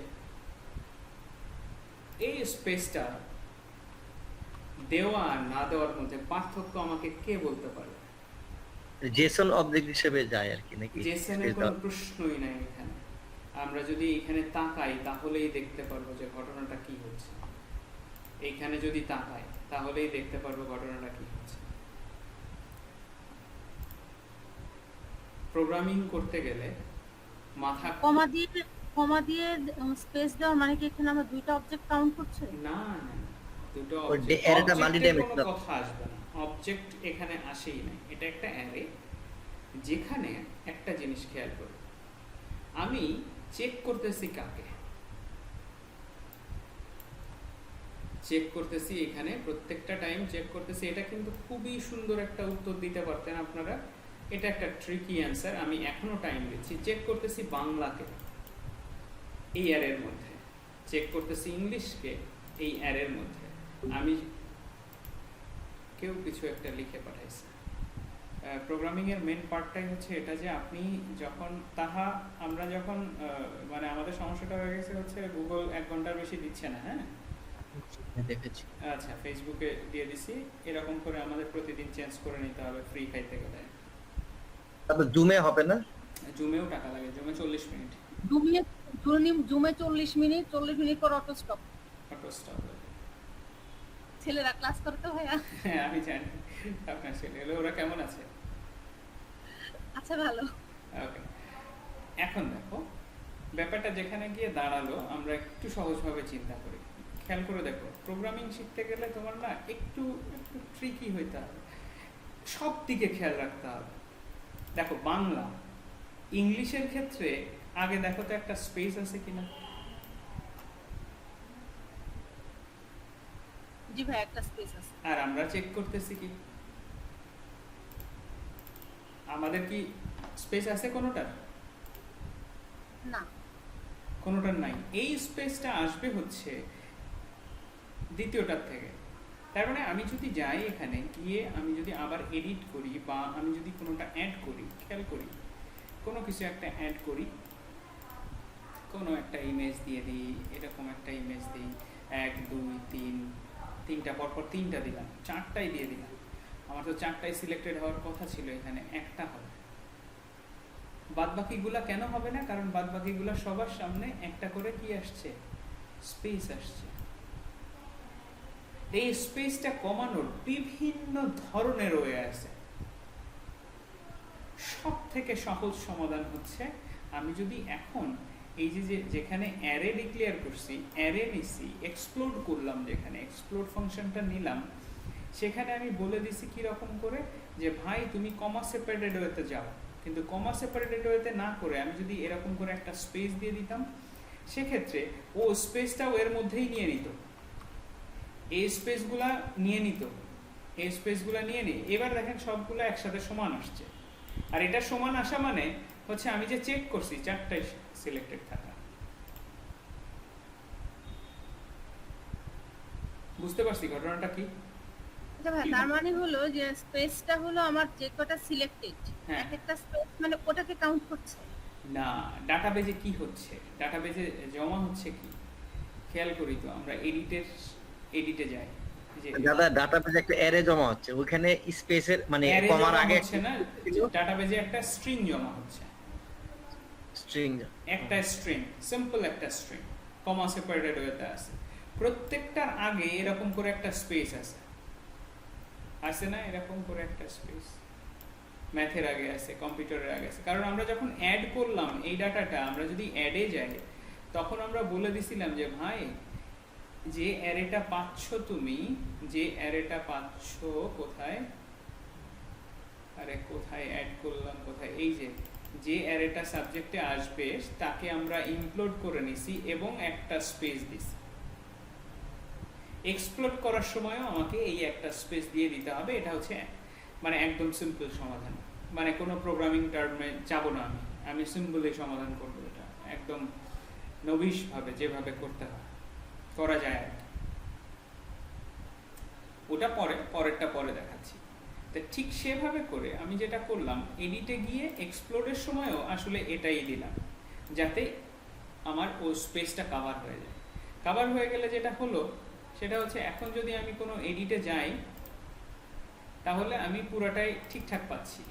এই স্পেসটা দেওয়া আর না দেওয়ার মধ্যে পার্থক্য আমাকে কে বলতে পারে? জেসন অবজেক্ট হিসেবে যায় আর কি, নাকি? জেসনের কোনো প্রশ্নই নাই এখানে। আমরা যদি এখানে তাকাই তাহলেই দেখতে পারবো যে ঘটনাটা কি হচ্ছে। এইখানে যদি তাকাই তাহলেই দেখতে পারবো ঘটনাটা কি হচ্ছে। প্রোগ্রামিং করতে গেলে মাথা কমা দিয়ে স্পেস দেওয়ার মানে কি এখানে আমরা দুইটা অবজেক্ট কাউন্ট করছে? না না, দুটো অ্যারেটা মাল্টি ডাইমেনশনাল কথা আসবে না, অবজেক্ট এখানে আসেই না। এটা একটা অ্যারে যেখানে একটা জিনিস খেয়াল করো, আমি চেক করতেছি কাকে? চেক করতেছি এখানে, প্রত্যেকটা টাইম চেক করতেছি। এটা কিন্তু খুবই সুন্দর একটা উত্তর দিতে পারতেন আপনারা, এটা একটা ট্রিকি অ্যান্সার। আমি এখনো টাইম দিচ্ছি। চেক করতেছি বাংলাকে এই অ্যারের মধ্যে, চেক করতেছি ইংলিশকে এই অ্যারের মধ্যে। আমি কেউ কিছু একটা লিখে পাঠাইছে। প্রোগ্রামিং এর মেন পার্টটাই হচ্ছে এটা যে আপনি যখন আমরা যখন মানে আমাদের সমস্যাটা হয়ে গেছে হচ্ছে গুগল 1 ঘন্টার বেশি দিচ্ছে না। হ্যাঁ দেখেছি। আচ্ছা, ফেসবুকে দিয়ে দিছি। এরকম করে আমাদের প্রতিদিন চেঞ্জ করে নিতে হবে ফ্রি খাইতে গেলে। তারপর জুমে হবে না? জুমেও টাকা লাগে, জুমে 40 মিনিট। জুমে 40 মিনিট পর অটো স্টপ। ছেলেরা ক্লাস করতে হয়। হ্যাঁ আমি জানি আপনার ছেলে ওরা কেমন আছে? আচ্ছা ভালো। ওকে, এখন দেখো ব্যাপারটা যেখানে গিয়ে দাঁড়ালো, আমরা একটু সহজভাবে চিন্তা করি। খেয়াল করে দেখো, প্রোগ্রামিং শিখতে গেলে তোমার না একটু ট্রিকি হইতে হবে, সব দিকে খেয়াল রাখতে হবে। দেখো বাংলা ইংলিশের ক্ষেত্রে আগে দেখো তো একটা স্পেস আছে কিনা। জি ভাই, একটা স্পেস আছে। আর আমরা চেক করতেছি কি আমাদের কি স্পেস আছে কোনোটার? না, কোনোটার নাই। এই স্পেসটা আসবে হচ্ছে দ্বিতীয়টার থেকে। তার মানে আমি যদি যাই এখানে গিয়ে আমি যদি আবার এডিট করি বা আমি যদি কোনোটা অ্যাড করি, খেয়াল করি কোনো কিছু একটা অ্যাড করি, কোনো একটা ইমেজ দিয়ে দিই, এরকম একটা ইমেজ দিই, 1 2 3 তিনটা পরপর 3টা দিলাম, 4টাই দিয়ে দিলাম। আমার তো 4টাই সিলেক্টেড হওয়ার কথা ছিল, এখানে একটা হবে। বাদবাকিগুলা কেন হবে না? কারণ বাদবাকিগুলা সবার সামনে একটা করে কি আসছে? স্পেস আসছে। এই স্পেসটা কমানোর বিভিন্ন ধরনের ওয়ে আছে। সব থেকে সহজ সমাধান হচ্ছে আমি যদি এখন এই যেখানে অ্যারে ডিক্লেয়ার করছি, অ্যারে নিছি, এক্সপ্লোড করলাম, যেখানে এক্সপ্লোড ফাংশনটা নিলাম, সেখানে আমি বলে দিছি কি রকম করে যে ভাই তুমি কমা সেপারেটেড ওয়েতে যাও। কিন্তু কমা সেপারেটেড ওয়েতে না করে আমি যদি এরকম করে একটা স্পেস দিয়ে দিতাম, সেক্ষেত্রে ও স্পেসটাও এর মধ্যেই নিয়ে নিত, এই স্পেসগুলা নিয়ে নিত, এই স্পেসগুলা নিয়ে নিয়ে এবার দেখেন সবগুলো একসাথে সমান আসছে। আর এটা সমান আসা মানে হচ্ছে আমি যে চেক করছি 4টাই সিলেক্টেড থাকা। বুঝতে পারছি ঘটনাটা কি? আচ্ছা ভাই, তার মানে হলো যে স্পেসটা হলো আমার যে কটা সিলেক্টেড, হ্যাঁ। এক একটা স্পেস মানে ওটাকে কাউন্ট করছে। না, ডাটাবেজে কি হচ্ছে, ডাটাবেজে জমা হচ্ছে কি, খেয়াল করি তো আমরা এডিটে যাই, যে দাদা ডাটাবেজে একটা অ্যারে জমা হচ্ছে, ওখানে স্পেসের মানে অ্যারে কমার জমা আগে হচ্ছে না, ডাটাবেজে একটা স্ট্রিং জমা হচ্ছে, স্ট্রিং একটা স্ট্রিং, সিম্পল একটা স্ট্রিং, কমা সেপারেটেড ওয়েতে আছে। প্রত্যেকটার আগে এরকম করে একটা স্পেস আছে না, এরকম করে একটা স্পেস ম্যাথের আগে আছে, কম্পিউটারের আগে আছে। কারণ আমরা যখন অ্যাড করলাম এই ডাটাটা, আমরা যদি অ্যাডে যাই তখন আমরা বলে দিছিলাম যে ভাই যে অ্যারেটা পাচ্ছ তুমি, যে অ্যারেটা পাচ্ছ কোথায়, আরে কোথায় অ্যাড করলাম, কোথায়, এই যে অ্যারেটা সাবজেক্টে আসবে তাকে আমরা ইনক্লুড করে নিছি এবং একটা স্পেস দিছি। এক্সপ্লোর করার সময়ও আমাকে এই একটা স্পেস দিয়ে দিতে হবে। এটা হচ্ছে মানে একদম সিম্পল সমাধান, মানে কোনো প্রোগ্রামিং টার্মে যাব না, আমি সিম্পলি সমাধান করবো, এটা একদম নবিশভাবে যেভাবে করতে হয় করা যায় আর কি। ওটা পরেরটা পরে দেখাচ্ছি। তো ঠিক সেভাবে করে আমি যেটা করলাম, এডিটে গিয়ে এক্সপ্লোরের সময়ও আসলে এটাই দিলাম, যাতে আমার ও স্পেসটা কাভার হয়ে যায়। কাভার হয়ে গেলে যেটা হলো সেটা হচ্ছে, এখন যদি আমি কোনো এডিটে যাই তাহলে আমি পুরোটাই ঠিকঠাক পাচ্ছি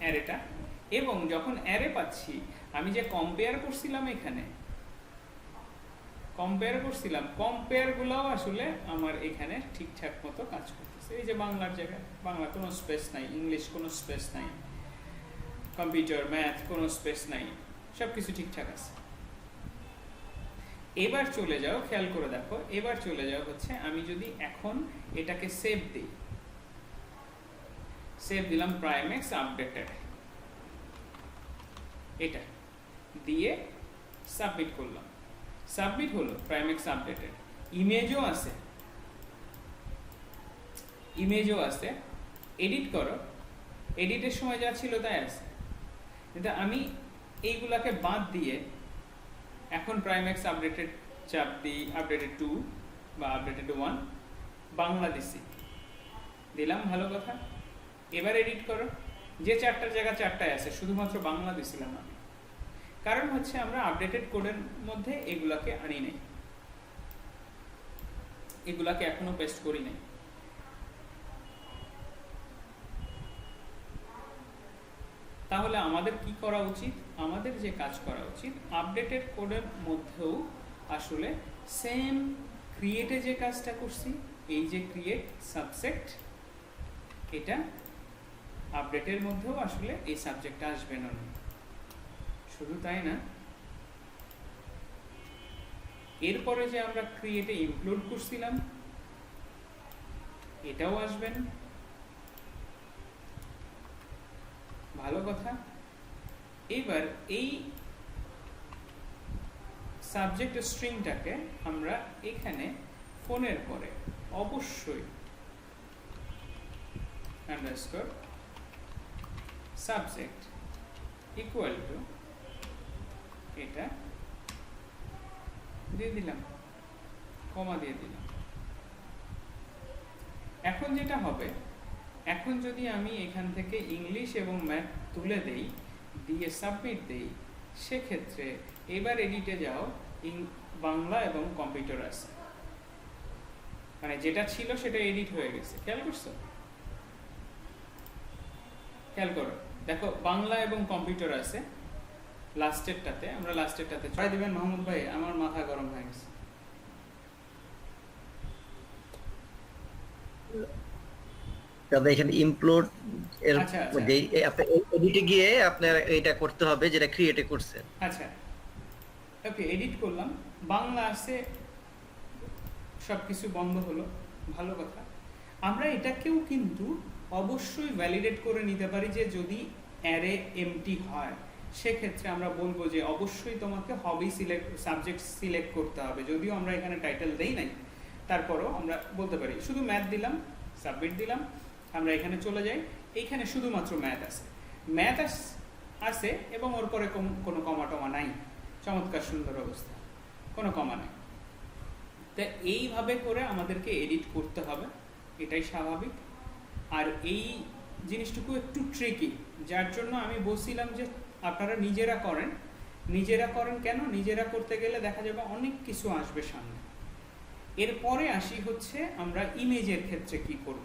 অ্যারেটা। এবং যখন অ্যারে পাচ্ছি, আমি যে কম্পেয়ার করছিলাম, এখানে কম্পেয়ারগুলোও আসলে আমার এখানে ঠিকঠাক মতো কাজ করতেছে। এই যে বাংলার জায়গায় বাংলা কোনো স্পেস নাই, ইংলিশ কোনো স্পেস নাই, কম্পিউটার ম্যাথ কোনো স্পেস নাই, সব কিছু ঠিকঠাক আছে। এবার চলে যাও, খেয়াল করে দেখো, এবার চলে যাও হচ্ছে আমি যদি এখন এটাকে সেভ দিই, সেভ দিলাম প্রাইমেক্স আপডেটেড, এটা দিয়ে সাবমিট করলাম, সাবমিট হলো প্রাইমেক্স আপডেটেড। ইমেজও আছে, এডিট করো, এডিটের সময় যা ছিল তাই আছে, কিন্তু আমি এইগুলাকে বাদ দিয়ে এখন প্রাইমেক্স আপডেটেড চাপ দিই, আপডেটেড 2 বা আপডেটেড 1 বাংলা দিলাম, ভালো কথা। এবার এডিট করো, যে চারটার জায়গা চারটায় আছে, শুধুমাত্র বাংলা দিছিলাম আমি, কারণ হচ্ছে আমরা আপডেটেড কোডের মধ্যে এগুলাকে আনি নাই, এগুলাকে এখনো পেস্ট করি নাই। তাহলে আমাদের কি করা উচিত, আমাদের যে কাজ করা উচিত, আপডেটেড কোডের মধ্যেও আসলে সেম ক্রিয়েটে যে কাজটা করছি, এই যে ক্রিয়েট সাবজেক্ট, এটা আপডেটের মধ্যেও আসলে এই সাবজেক্টটা আসবে না। শুধু তাই না, এরপরে যে আমরা ক্রিয়েটে ইনক্লুড করছিলাম এটাও আসবেন, ভালো কথা। এবার এই সাবজেক্ট স্ট্রিংটাকে আমরা এখানে ফোনের পরে অবশ্যই আন্ডারস্কোর সাবজেক্ট ইকুয়াল টু এটা দিয়ে দিলাম, কমা দিয়ে দিলাম। এখন যেটা হবে, এখন যদি আমি এখান থেকে ইংলিশ এবং ম্যাথ তুলে দেই, দিয়ে সাবমিট দেই, সেক্ষেত্রে এবার এডিটে যাও, বাংলা এবং কম্পিউটার আছে, মানে যেটা ছিল সেটা এডিট হয়ে গেছে। খেয়াল করছো? খেয়াল করো, দেখো বাংলা এবং কম্পিউটার আছে লাস্টেরটাতে। আমরা লাস্টেরটাতে ছয় দিবেন মাহমুদ ভাই, আমার মাথা গরম হয়ে গেছে। তবে এখানে ইমপ্লোড এর আচ্ছা, আচ্ছা। মধ্যে আপনি এডিটে গিয়ে আপনার এটা করতে হবে যেটা ক্রিয়েটে করছেন। আচ্ছা, ওকে, এডিট করলাম, বাংলা আছে, সবকিছু বন্ধ হলো, ভালো কথা। আমরা এটাকেও কিন্তু অবশ্যই ভ্যালিডেট করে নিতে পারি যে যদি অ্যারে এমটি হয়, সেক্ষেত্রে আমরা বলবো যে অবশ্যই তোমাকে হবি সাবজেক্ট সিলেক্ট করতে হবে। যদিও আমরা এখানে টাইটেল দেই নাই, তারপরও আমরা বলতে পারি শুধু ম্যাথ দিলাম, সাবমিট দিলাম, আমরা এখানে চলে যাই, এইখানে শুধুমাত্র ম্যাথ আছে এবং ওর পরে কোনো কমা টমা নাই, চমৎকার সুন্দর অবস্থা, কোনো কমা নাই। তা এইভাবে করে আমাদেরকে এডিট করতে হবে, এটাই স্বাভাবিক। আর এই জিনিসটুকু একটু ট্রিকি, যার জন্য আমি বলছিলাম যে আপনারা নিজেরা করেন। নিজেরা করেন কেন? নিজেরা করতে গেলে দেখা যাবে অনেক কিছু আসবে সামনে। এরপরে আসি হচ্ছে আমরা ইমেজের ক্ষেত্রে কি করব।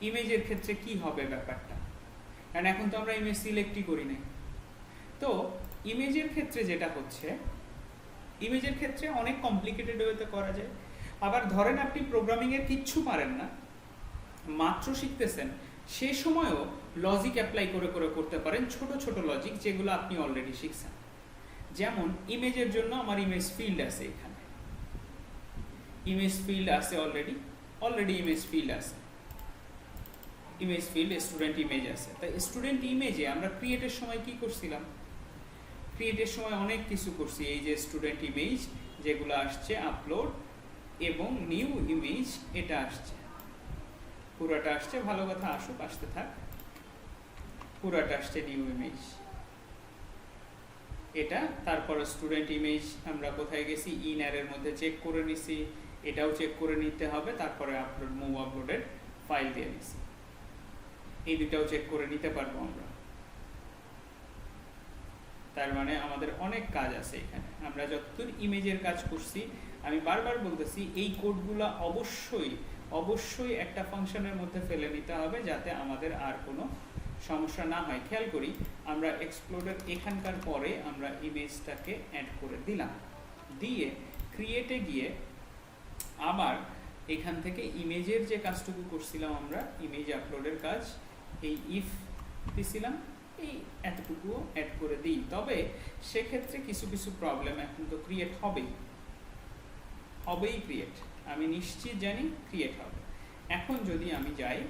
ইমেজের ক্ষেত্রে কি হবে ব্যাপারটা, কারণ এখন তো আমরা ইমেজ সিলেক্টই করি নাই। তো ইমেজের ক্ষেত্রে যেটা হচ্ছে, ইমেজের ক্ষেত্রে অনেক কমপ্লিকেটেড ওয়েতে করা যায়। আবার ধরেন আপনি প্রোগ্রামিংয়ের কিচ্ছু পারেন না, মাত্র শিখতেছেন, সে সময়ও লজিক অ্যাপ্লাই করে করে করতে পারেন, ছোট ছোট লজিক যেগুলো আপনি অলরেডি শিখছেন। যেমন ইমেজের জন্য আমার ইমেজ ফিল্ড আছে, এখানে ইমেজ ফিল্ড আছে অলরেডি ইমেজ ফিল্ড আছে, ইমেজ ফিল্ড স্টুডেন্ট ইমেজ আছে। তাই স্টুডেন্ট ইমেজে আমরা ক্রিয়েটের সময় কি করছিলাম? ক্রিয়েটের সময় অনেক কিছু করছি। এই যে স্টুডেন্ট ইমেজ যেগুলো আসছে, আপলোড এবং নিউ ইমেজ, এটা আসছে, পুরাটা আসছে, ভালো কথা, আসুক, আসতে থাক, পুরাটা আসছে নিউ ইমেজ এটা। তারপর স্টুডেন্ট ইমেজ আমরা কোথায় গেছি, ইনারের মধ্যে চেক করে নিছি, এটাও চেক করে নিতে হবে। তারপরে আপলোড, মুভ আপলোডের ফাইল দিয়ে নিছি, এই দুটাও চেক করে নিতে পারবো আমরা। তার মানে আমাদের অনেক কাজ আছে এখানে। আমরা যতদূর ইমেজের কাজ করছি, আমি বারবার বলতেছি এই কোডগুলো অবশ্যই একটা ফাংশনের মধ্যে ফেলে নিতে হবে, যাতে আমাদের আর কোনো সমস্যা না হয়। খেয়াল করি, আমরা এক্সপ্লোরের এখানকার পরে আমরা ইমেজটাকে অ্যাড করে দিলাম, দিয়ে ক্রিয়েটে গিয়ে আবার এখান থেকে ইমেজের যে কাজটুকু করছিলাম আমরা, ইমেজ আপলোডের কাজ, এই ইফ দিছিলাম, এই এতটুকুও অ্যাড করে দিই। তবে সেক্ষেত্রে কিছু কিছু প্রবলেম এখন তো ক্রিয়েট হবেই ক্রিয়েট, আমি নিশ্চিত জানি ক্রিয়েট হবে। এখন যদি আমি যাই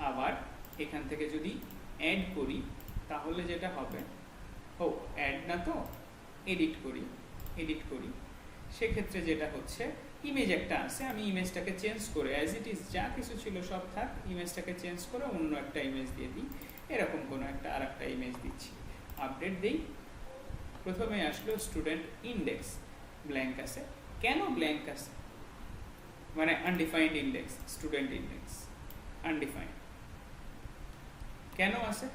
আবার এখান থেকে যদি অ্যাড করি, তাহলে যেটা হবে, অ্যাড না তো, এডিট করি, সেক্ষেত্রে যেটা হচ্ছে, ইমেজ একটা আছে, আমি ইমেজটাকে চেঞ্জ করে, অ্যাজ ইট ইজ যা কিছু ছিল সব থাক, ইমেজটাকে চেঞ্জ করে অন্য একটা ইমেজ দিয়ে দিই, এরকম কোনো একটা আর একটা ইমেজ দিচ্ছি, আপডেট দিই। প্রথমে আসলো স্টুডেন্ট ইন্ডেক্স, ব্ল্যাঙ্ক আছে। কেন ব্ল্যাঙ্ক আছে? মানে undefined index, student index undefined কেন আছে?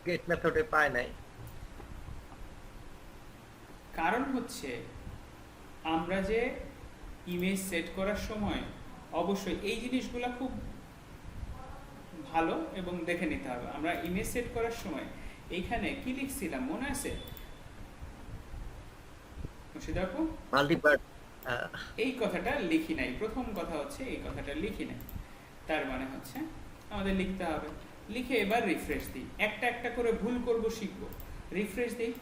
গেট মেথডে পায় নাই। কারণ হচ্ছে আমরা যে ইমেজ সেট করার সময় অবশ্যই এই জিনিসগুলো খুব ভালো এবং দেখে নিতে হবে। আমরা ইমেজ সেট করার সময় এইখানে কি লিখছিলাম মনে আছে? দেখো, মাল্টিপার্ট, এই কথাটা লিখি নাই। প্রথম কথা হচ্ছে এই কথাটা লিখি নাই, তার মানে হচ্ছে আমাদের লিখতে হবে। লিখে এবার রিফ্রেশ দিই, একটা একটা করে ভুল করব, শিখবো। রিফ্রেশ দিই,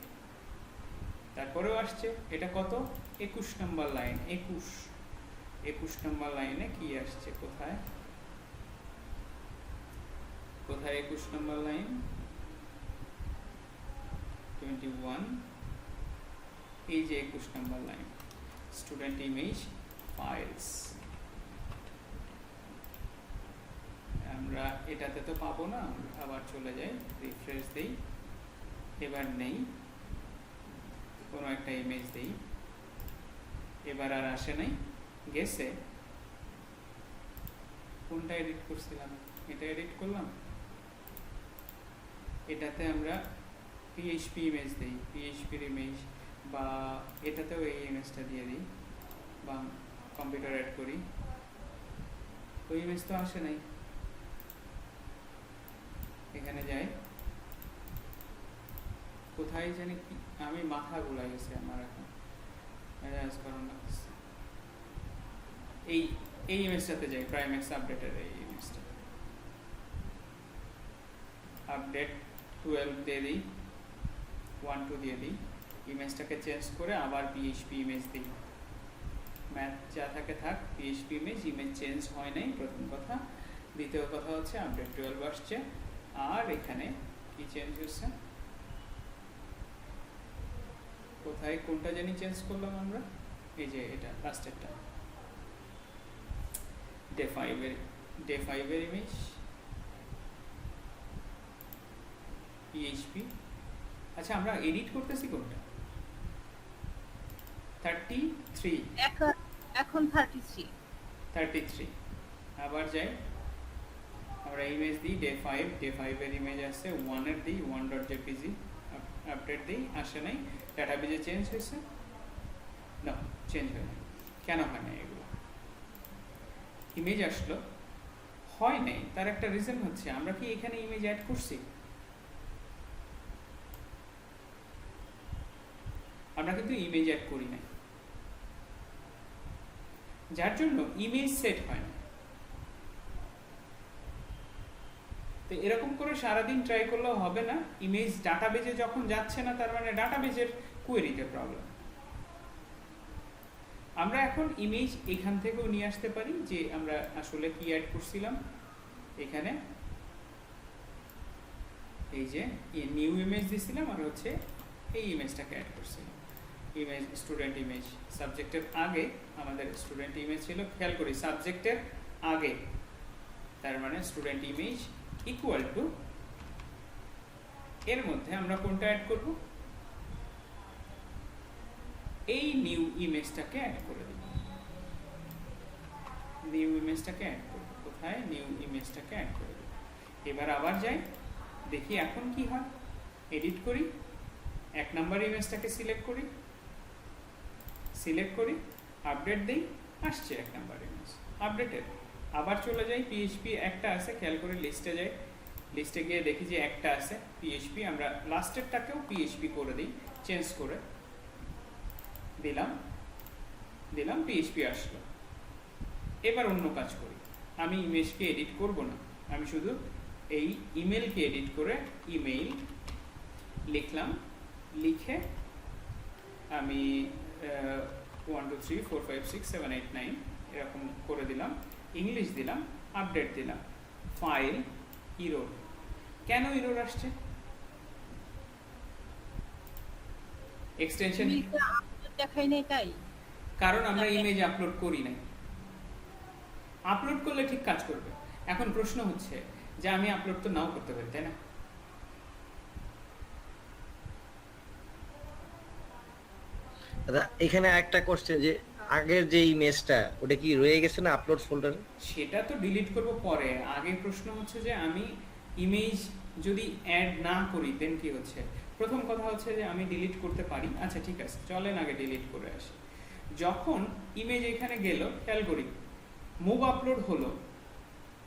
তারপরেও আসছে। এটা কত? 21 নম্বর লাইন। 21 নম্বর লাইনে কি আসছে? কোথায় 21 নম্বর লাইন? 21, এই যে 21 নম্বর লাইন, স্টুডেন্ট ইমেজ ফাইলস। আমরা এটাতে তো পাবো না, আবার চলে যাই, রিফ্রেশ দেই, এবার নেই, কোনো একটা ইমেজ দেই, এবার আর আসে নাই, গেছে। কোনটা এডিট করছিলাম? এটা এডিট করলাম, এটাতে আমরা পিএইচপি ইমেজ দেই, পিএইচপির ইমেজ, বা এটাতেও এই ইমেজটা দিয়ে দিই, বা কম্পিউটার অ্যাড করি, ওই ইমেজ তো আসে নাই। এখানে যাই, কোথায় জানি আমি মাথা গুলাই গেছে আমার এখন, এই ইমেজটাতে যাই, প্রাইমেক্স আপডেটের এই ইমেজটা, আপডেট 12 দিয়ে দিই, 1 2 দিয়ে দিই, ইমেজটাকে চেঞ্জ করে আবার পিএইচপি ইমেজ দিই। ম্যাথ যা থাকে থাক, পিএইচপি ইমেজ চেঞ্জ হয় নাই, প্রথম কথা। দ্বিতীয় কথা হচ্ছে আপডেট 12 আসছে, আর এখানে কি চেঞ্জ হচ্ছে, কোথায় কোনটা জানি চেঞ্জ করলাম আমরা, এই যে এটা লাস্টেরটা, ডে 5 এর ইমেজ, পিএইচপি। আচ্ছা, আমরা এডিট করতেছি কোনটা? 33 3 এখন 33। আবার যাই, আমরা ইমেজ দিই ডে 5 এর ইমেজ আসছে, 1 এর দিই 1.jpg, আপডেট দিই, আসে নাই। ডাটাবেজে চেঞ্জ হয়েছে? না, চেঞ্জ হয় নাই। কেন হয় না? এগুলো ইমেজ আসলো, হয় নাই, তার একটা রিজন হচ্ছে আমরা কি এখানে ইমেজ অ্যাড করছি? আমরা কিন্তু ইমেজ অ্যাড করি নাই, যার জন্য ইমেজ সেট হয় না। তো এরকম করে সারাদিন ট্রাই করলেও হবে না। ইমেজ ডাটাবেজে যখন যাচ্ছে না, তার মানে ডাটাবেজের কোয়েরিতে প্রবলেম। আমরা এখন ইমেজ এখান থেকেও নিয়ে আসতে পারি, যে আমরা আসলে কি অ্যাড করছিলাম এখানে। এই যে নিউ ইমেজ দিছিলাম, আর হচ্ছে এই ইমেজটাকে অ্যাড করছিলাম। ইমেজ স্টুডেন্ট ইমেজ, সাবজেক্টের আগে আমাদের স্টুডেন্ট ইমেজ ছিল। খেয়াল করি, সাবজেক্টের আগে, তার মানে স্টুডেন্ট ইমেজ ইকুয়াল টু, এর মধ্যে আমরা কোনটা অ্যাড করব? এই নিউ ইমেজটাকে অ্যাড করে দেব। নিউ ইমেজটাকে অ্যাড করব, কোথায়? নিউ ইমেজটাকে অ্যাড করে দেব। এবার আবার যাই, দেখি এখন কি হয়। এডিট করি, 1 নাম্বার ইমেজটাকে সিলেক্ট করি, আপডেট দেই, আসছে 1 নাম্বার ইমেজ আপডেটেড। আবার চলে যাই, পিএইচপি একটা আছে, খেয়াল করে লিস্টে যাই, লিস্টে গিয়ে দেখি যে একটা আছে পিএইচপি। আমরা লাস্টেরটাকেও পিএইচপি করে দিই, চেঞ্জ করে দিলাম, পিএইচপি আসলো। এবার অন্য কাজ করি, আমি ইমেজকে এডিট করব না, আমি শুধু এই ইমেলকে এডিট করে ইমেইল লিখলাম, লিখে আমি 1 2 3 4 5 6 7 8 9 এরকম করে দিলাম, ইংলিশ দিলাম, আপডেট দিলাম। File error. কেন ইরর আসছে? এক্সটেনশন দেখাই নাই তাই? কারণ আমরা ইমেজ আপলোড করি নাই। আপলোড করলে ঠিক কাজ করবে। এখন প্রশ্ন হচ্ছে যে আমি আপলোড তো নাও করতে পারি, তাই না? দাদা এখানে একটা কোশ্চেন, যে আগের যে ইমেজটা ওটা কি রয়ে গেছে না আপলোড ফোল্ডারে? সেটা তো ডিলিট করব পরে। আগে প্রশ্ন হচ্ছে যে আমি ইমেজ যদি অ্যাড না করি দেন কি হচ্ছে। প্রথম কথা হচ্ছে যে আমি ডিলিট করতে পারি। আচ্ছা ঠিক আছে, চলেন আগে ডিলিট করে আসি। যখন ইমেজ এখানে গেল, খেয়াল করি মুভ আপলোড হলো,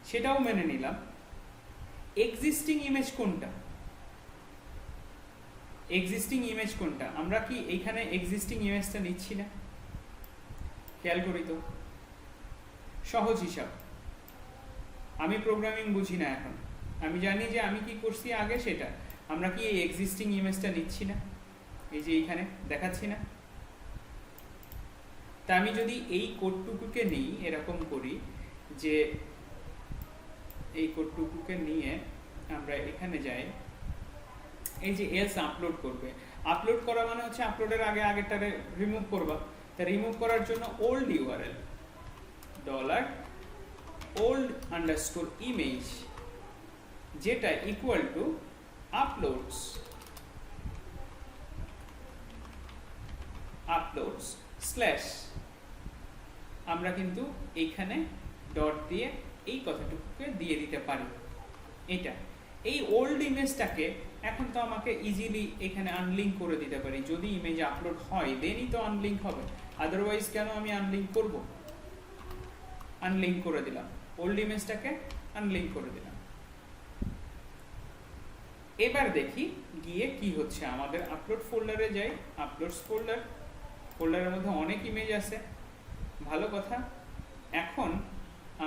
সেটাও মেনে নিলাম। এক্সিস্টিং ইমেজ কোনটা? আমরা কি এইখানে এক্সিস্টিং ইমেজটা নিচ্ছি না? খেয়াল করি তো, সহজ হিসাব। আমি প্রোগ্রামিং বুঝি না এখন, আমি জানি যে আমি কি করছি আগে সেটা। আমরা কি এই এক্সিস্টিং ইমেজটা নিচ্ছি না? এই যে এইখানে দেখাচ্ছি না? তা আমি যদি এই কোডটুকুকে নিই, এরকম করি যে এই কোডটুকুকে নিয়ে আমরা এখানে যাই, এই যে এলস আপলোড করবে। আপলোড করা মানে হচ্ছে আপলোডের আগে আগেরটারে রিমুভ করবা। তা রিমুভ করার জন্য ওল্ড ইউআরএল $old_image, যেটা ইকুয়াল টু আপলোডস স্ল্যাশ, আমরা কিন্তু এইখানে ডট দিয়ে এই কথাটুকুকে দিয়ে দিতে পারি। এটা এই ওল্ড ইমেজটাকে এখন তো আমাকে ইজিলি এখানে আনলিঙ্ক করে দিতে পারি। যদি ইমেজ আপলোড হয় দেনই তো আনলিঙ্ক হবে, আদারওয়াইজ কেন আমি আনলিঙ্ক করব? আনলিঙ্ক করে দিলাম, ওল্ড ইমেজটাকে আনলিঙ্ক করে দিলাম। এবার দেখি গিয়ে কি হচ্ছে। আমাদের আপলোড ফোল্ডারে যাই, আপলোডস ফোল্ডারের মধ্যে অনেক ইমেজ আছে, ভালো কথা। এখন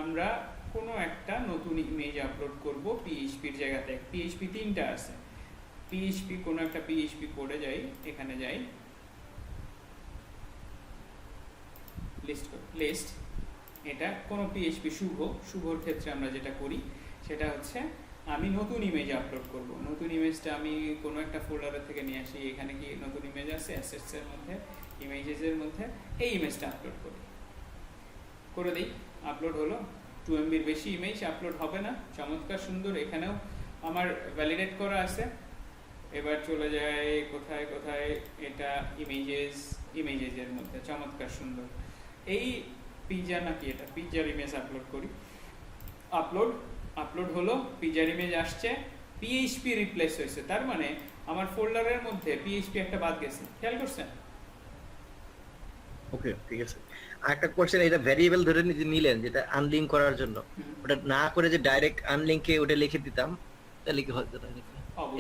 আমরা কোনো একটা নতুন ইমেজ আপলোড করব পিএইচপির জায়গাতে। পিএইচপি 3টা আছে, পিএইচপি কোনো একটা পিএইচপি কোডে যাই, এখানে যাই, লিস্ট। এটা কোনো পিএইচপি শুভর ক্ষেত্রে আমরা যেটা করি সেটা হচ্ছে আমি নতুন ইমেজ আপলোড করব। নতুন ইমেজটা আমি কোনো একটা ফোল্ডারের থেকে নিয়ে আসি। এখানে কি নতুন ইমেজ আছে, অ্যাসেটসের মধ্যে, ইমেজেসের মধ্যে, এই ইমেজটা আপলোড করে দিই। আপলোড হলো। 2 MBর বেশি ইমেজ আপলোড হবে না। চমৎকার সুন্দর। এখানেও আমার ভ্যালিডেট করা আছে, এবার চলে যায় কোথায় কোথায়, এটা ইমেজের মধ্যে চমৎকার সুন্দর। এই পিজ্জা নাকি, এটা পিজ্জার ইমেজ আপলোড করি। আপলোড হলো, পিজ্জার ইমেজ আসছে, পিএইচপি রিপ্লেস হয়েছে, তার মানে আমার ফোল্ডারের মধ্যে পিএইচপি একটা বাদ গেছে, খেয়াল করছেন? ওকে, ঠিক আছে। আরেকটা কোশ্চেন, এটা ভ্যারিয়েবল ধরে নিলেন যেটা আনলিঙ্ক করার জন্য, ওটা না করে যে ডাইরেক্ট আনলিঙ্কে ওটা লিখে দিতাম, তাহলে কি হতো?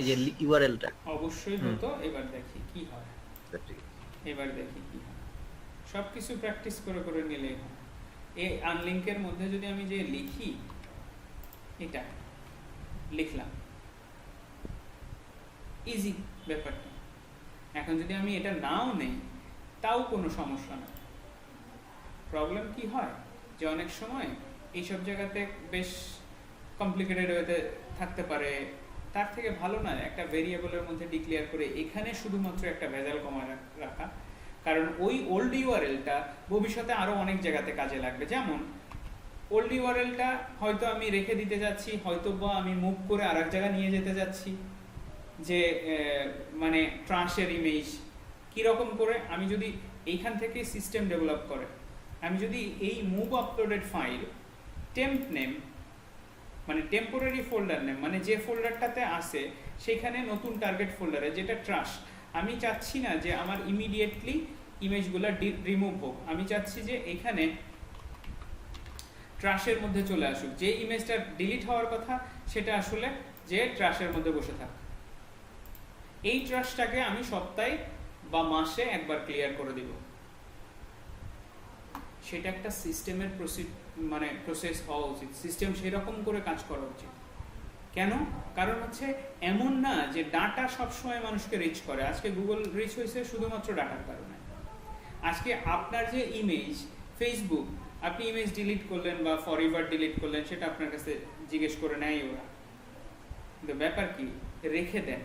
এই যে ইউআরএলটা অবশ্যই হতো। এবার দেখি কি হয়, সবকিছু প্র্যাকটিস করে করে নিলেই হয়। এই আনলিঙ্কের মধ্যে যদি আমি যে লিখি, এটা লিখলাম, ইজি ব্যাপারটা। এখন যদি আমি এটা নাও নেই, তাও কোনো সমস্যা না। প্রবলেম কি হয় যে অনেক সময় এইসব জায়গাতে বেশ কমপ্লিকেটেড হতে থাকতে পারে। তার থেকে ভালো না একটা ভেরিয়েবলের মধ্যে ডিক্লেয়ার করে এখানে শুধুমাত্র একটা ভেজাল কমা রাখা, কারণ ওই ওল্ড ইউআরএলটা ভবিষ্যতে আরো অনেক জায়গাতে কাজে লাগবে। যেমন ওল্ড ইউআরএলটা হয়তো আমি রেখে দিতে যাচ্ছি, হয়তো বা আমি মুভ করে আরেক জায়গায় নিয়ে যেতে যাচ্ছি, যে মানে ট্রান্সের ইমেজ কিরকম করে আমি যদি এইখান থেকে সিস্টেম ডেভেলপ করে আমি যদি এই move uploaded file temp name মানে টেম্পোরারি ফোল্ডার নেম মানে যে ফোল্ডারটাতে আসে সেখানে নতুন টার্গেট ফোল্ডারে যেটা ট্রাশ, আমি চাচ্ছি না যে আমার ইমিডিয়েটলি ইমেজগুলো রিমুভ হোক, আমি চাচ্ছি যে এখানে ট্রাশের মধ্যে চলে আসুক, যে ইমেজটা ডিলিট হওয়ার কথা সেটা আসলে যে ট্রাশের মধ্যে বসে থাক। এই ট্রাশটাকে আমি সপ্তাহে বা মাসে একবার ক্লিয়ার করে দিব। সেটা একটা সিস্টেমের প্রসেস হওয়া উচিত, সিস্টেম সেরকম করে কাজ করা উচিত। কেন? কারণ হচ্ছে এমন না যে ডাটা সবসময় মানুষকে রিচ করে। আজকে গুগল রিচ হয়েছে শুধুমাত্র ডাটার কারণে। আজকে আপনার যে ইমেজ, ফেসবুক আপনি ইমেজ ডিলিট করলেন বা ফরএভার ডিলিট করলেন, সেটা আপনার কাছে জিজ্ঞেস করে নেয় ওরা, কিন্তু ব্যাপার কি, রেখে দেন।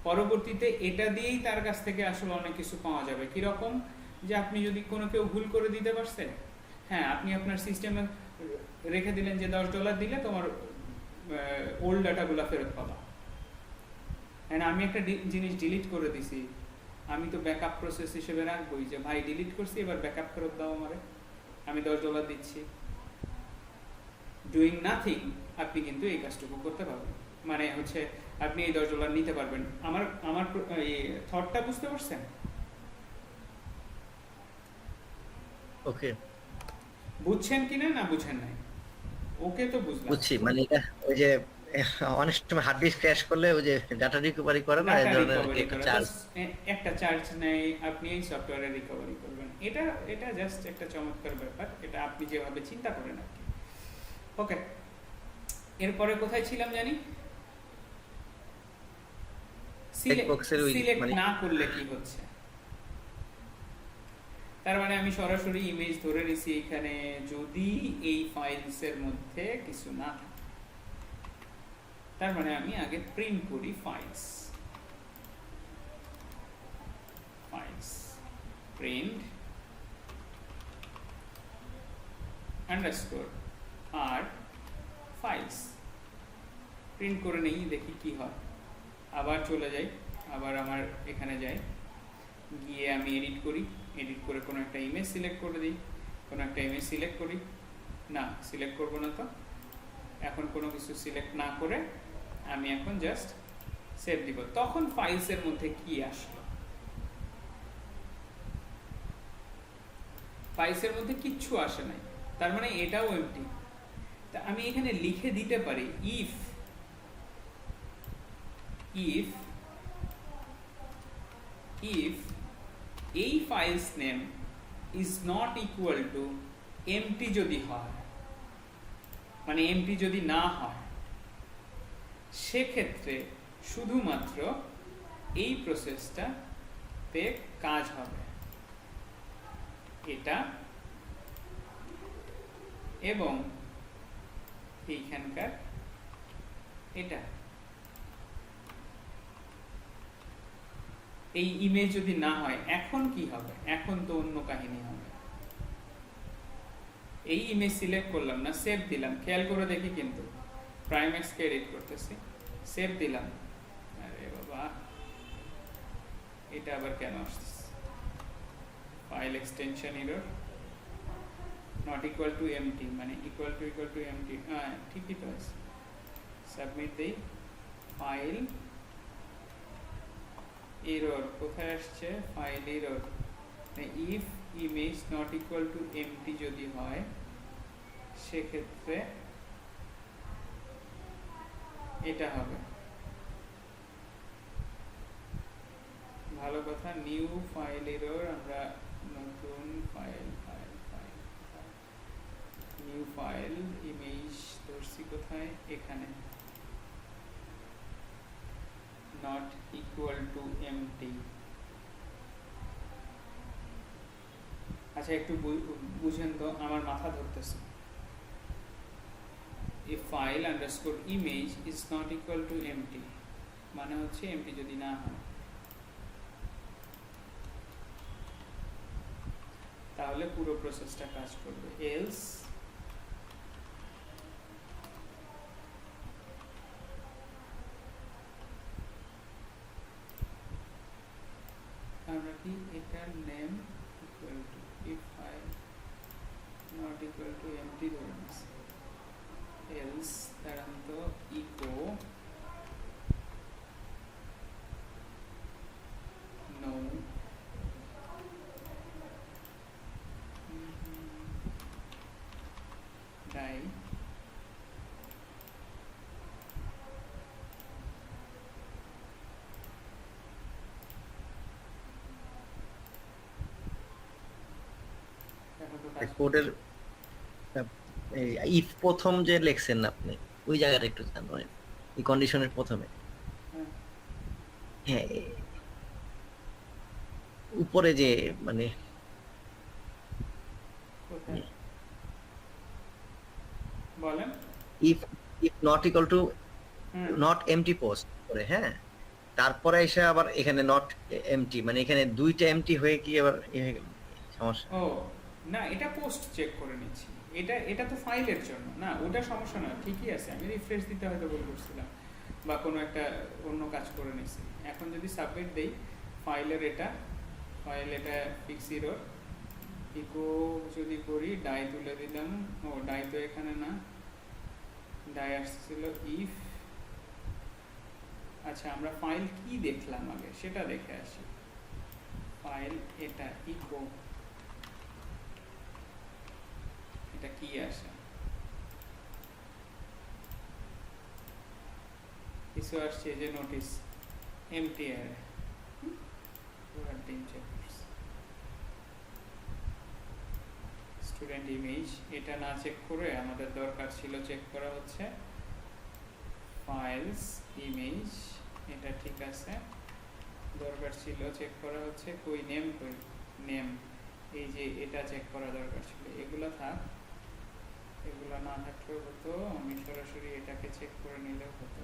পরবর্তীতে এটা দিয়েই তার কাছ থেকে আসলে অনেক কিছু পাওয়া যাবে। কিরকম? যে আপনি যদি কোনো কেউ ভুল করে দিতে পারছেন, হ্যাঁ আপনি আপনার সিস্টেমে রেখে দিলেন যে $10 দিলে তোমার ওল্ড ডাটাগুলো ফেরত পাবা। হ্যাঁ, আমি একটা জিনিস ডিলিট করে দিছি, আমি তো ব্যাকআপ প্রসেস হিসেবে রাখবোই যে ভাই ডিলিট করছি, এবার ব্যাকআপ ফেরত দাও আমারে, আমি $10 দিচ্ছি। ডুইং নাথিং আপনি কিন্তু এই কাজটুকু করতে পারবেন, মানে হচ্ছে আপনি এই $10 নিতে পারবেন। আমার থটটা বুঝতে পারছেন? ওকে, বুঝছেন কিনা না বুঝেন নাই? ওকে তো বুঝলাম, বুঝছি। মানে এটা ওই যে অনেক সময় হার্ড ডিস্ক ক্র্যাশ করলে ওই যে ডাটা রিকভারি করে না, এই ধরনের একটা চার্জ, একটা চার্জ নেই, আপনি এই সফটওয়্যারে রিকভারি করবেন। এটা জাস্ট একটা চমৎকার ব্যাপার, এটা আপনি যেভাবে চিন্তা করেন আর কি। ওকে, এরপরে কোথায় ছিলাম জানি? সিলেক্ট না করলে কি হচ্ছে? তার মানে আমি সরাসরি ইমেজ ধরে নিছি এখানে, যদি এই ফাইলসের মধ্যে কিছু না থাকে, তার মানে আমি আগে প্রিন্ট করি ফাইলস প্রিন্ট আন্ডারস্কোর আর ফাইলস প্রিন্ট করে নেই, দেখি কি হয়। আবার চলে যাই, আবার আমার এখানে যাই, গিয়ে আমি এডিট করি, এডিট করে কোনো একটা ইমেজ সিলেক্ট করে দিই, কোনো একটা ইমেজ সিলেক্ট করি, না সিলেক্ট করবো না, তো এখন কোনো কিছু সিলেক্ট না করে আমি এখন জাস্ট সেভ দিব। তখন ফাইলসের মধ্যে কি আসলো? ফাইলসের মধ্যে কিচ্ছু আসে নাই, তার মানে এটাও এমটি। তা আমি এখানে লিখে দিতে পারি ইফ এই files name is not equal to empty যদি হয়, মানে এমটি যদি না হয়, সেক্ষেত্রে শুধুমাত্র এই প্রসেসটাতে কাজ হবে, এটা এবং এইখানকার এটা। এই ইমেজ যদি না হয়, এখন কি হবে? এখন তো অন্য কাহিনী হবে। এই ইমেজ সিলেক্ট করলাম না, সেভ দিলাম, খেয়াল করে দেখি কিন্তু প্রাইমেক্সকে এডিট করতেছি, সেভ দিলাম, আরে বাবা, এটা আবার কেন আসছে? File extension error, not equal to empty, মানে ইকুয়াল টু এমটি, হ্যাঁ ঠিকই তো আছে। সাবমিট দেই, ফাইল এরর কোথায় আসছে? File error, if image not equal to empty যদি হয় সেক্ষেত্রে এটা হবে। ভালো কথা, নিউ ফাইল এরর, আমরা নতুন ফাইল নিউ ফাইল ইমেজ ধরছি কোথায়? এখানে, নট ইকুয়াল টু এমটি। আচ্ছা একটু বুঝেন তো, আমার মাথা ধরতেছে। if file underscore image is not equal to empty, মানে হচ্ছে empty যদি না হয় তাহলে পুরো প্রসেসটা কাজ করবে। else আমরা কি এটার name equal to, if file not equal to empty ধরে নিচ্ছি, else তারান্ত echo no die কোডের ইফ প্রথম যে লেখছেন না আপনি, ওই জায়গাটা একটু জানেন, এই কন্ডিশনের প্রথমে, হ্যাঁ উপরে যে মানে বলেন, if if not equal to not empty post করে, হ্যাঁ তারপরে এসে আবার এখানে নট এমটি, মানে এখানে দুইটা এমটি হয়ে কি আবার সমস্যা? ও না, এটা পোস্ট চেক করে নিচ্ছি, এটা তো ফাইলের জন্য না, ওটা সমস্যা না, ঠিকই আছে। আমি রিফ্রেশ দিতে হয়তো ভুল করছিলাম বা কোনো একটা অন্য কাজ করে নিছি। এখন যদি সাবমিট দেই, ফাইলের এটা ফিক্স এরর, ইকো যদি করি, ডাই তুলে দিলাম, ও ডাই তো এখানে না, ডাই আসছিল ইফ। আচ্ছা আমরা ফাইল কি দেখলাম আগে সেটা দেখে আসি। ফাইল এটা ইকো, এটা কি আসে? কিছু আসছে যে notice MT array, student image, এটা না চেক করে আমাদের দরকার ছিল চেক করা হচ্ছে ফাইলস ইমেজ, এটা ঠিক আছে, দরকার ছিল চেক করা হচ্ছে কই নেম, এই যে এটা চেক করা দরকার ছিল। এগুলো থাক, এগুলো না থাকলেও হতো, আমি সরাসরি এটাকে চেক করে নিলেও হতো।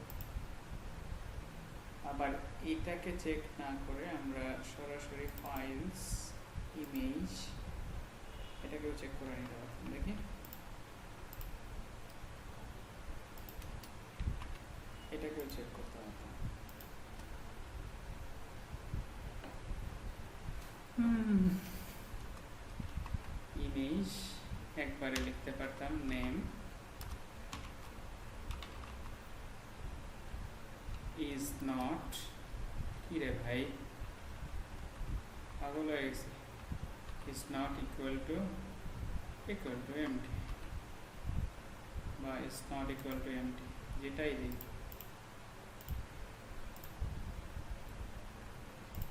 আবার এটাকে চেক না করে আমরা সরাসরি ফাইলস ইমেজ এটাকেও চেক করে নিতে পারতাম। দেখি এটাকেও চেক করতে হতো। ইমেজ একবারে লিখতে পারতাম নেম is not, কি রে ভাই পাগল হয়ে গেছে, is not equal to empty বা is not equal to empty, যেটাই দিই।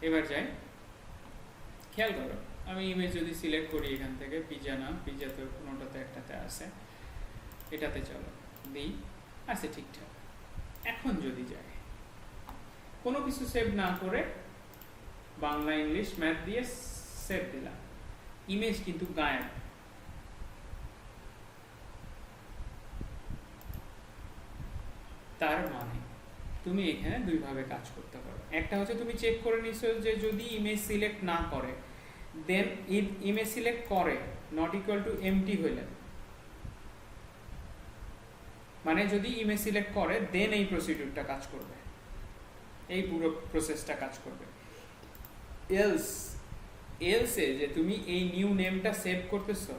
এবার যাই, খেয়াল করো আমি ইমেজ যদি সিলেক্ট করি এখান থেকে, পিজা না, পিজা তো কোনোটাতে একটাতে আছে, এটাতে চলো দিই, আছে ঠিকঠাক। এখন যদি যাই কোনো কিছু সেভ না করে বাংলা ইংলিশ ম্যাথ দিয়ে সেভ দিলাম, ইমেজ কিন্তু গায়েব। তার মানে তুমি এখানে দুইভাবে কাজ করতে পারো। একটা হচ্ছে তুমি চেক করে নিছো যে যদি ইমেজ সিলেক্ট না করে, দেন ইমেজ সিলেক্ট করে নট ইকুয়াল টু এমটি হইলে, মানে যদি ইমেজ সিলেক্ট করে দেন এই প্রসিডিউরটা কাজ করবে। এই পুরো প্রসেসটা কাজ করবে। এলসে যে তুমি এই নিউ নেমটা সেভ করতেছো,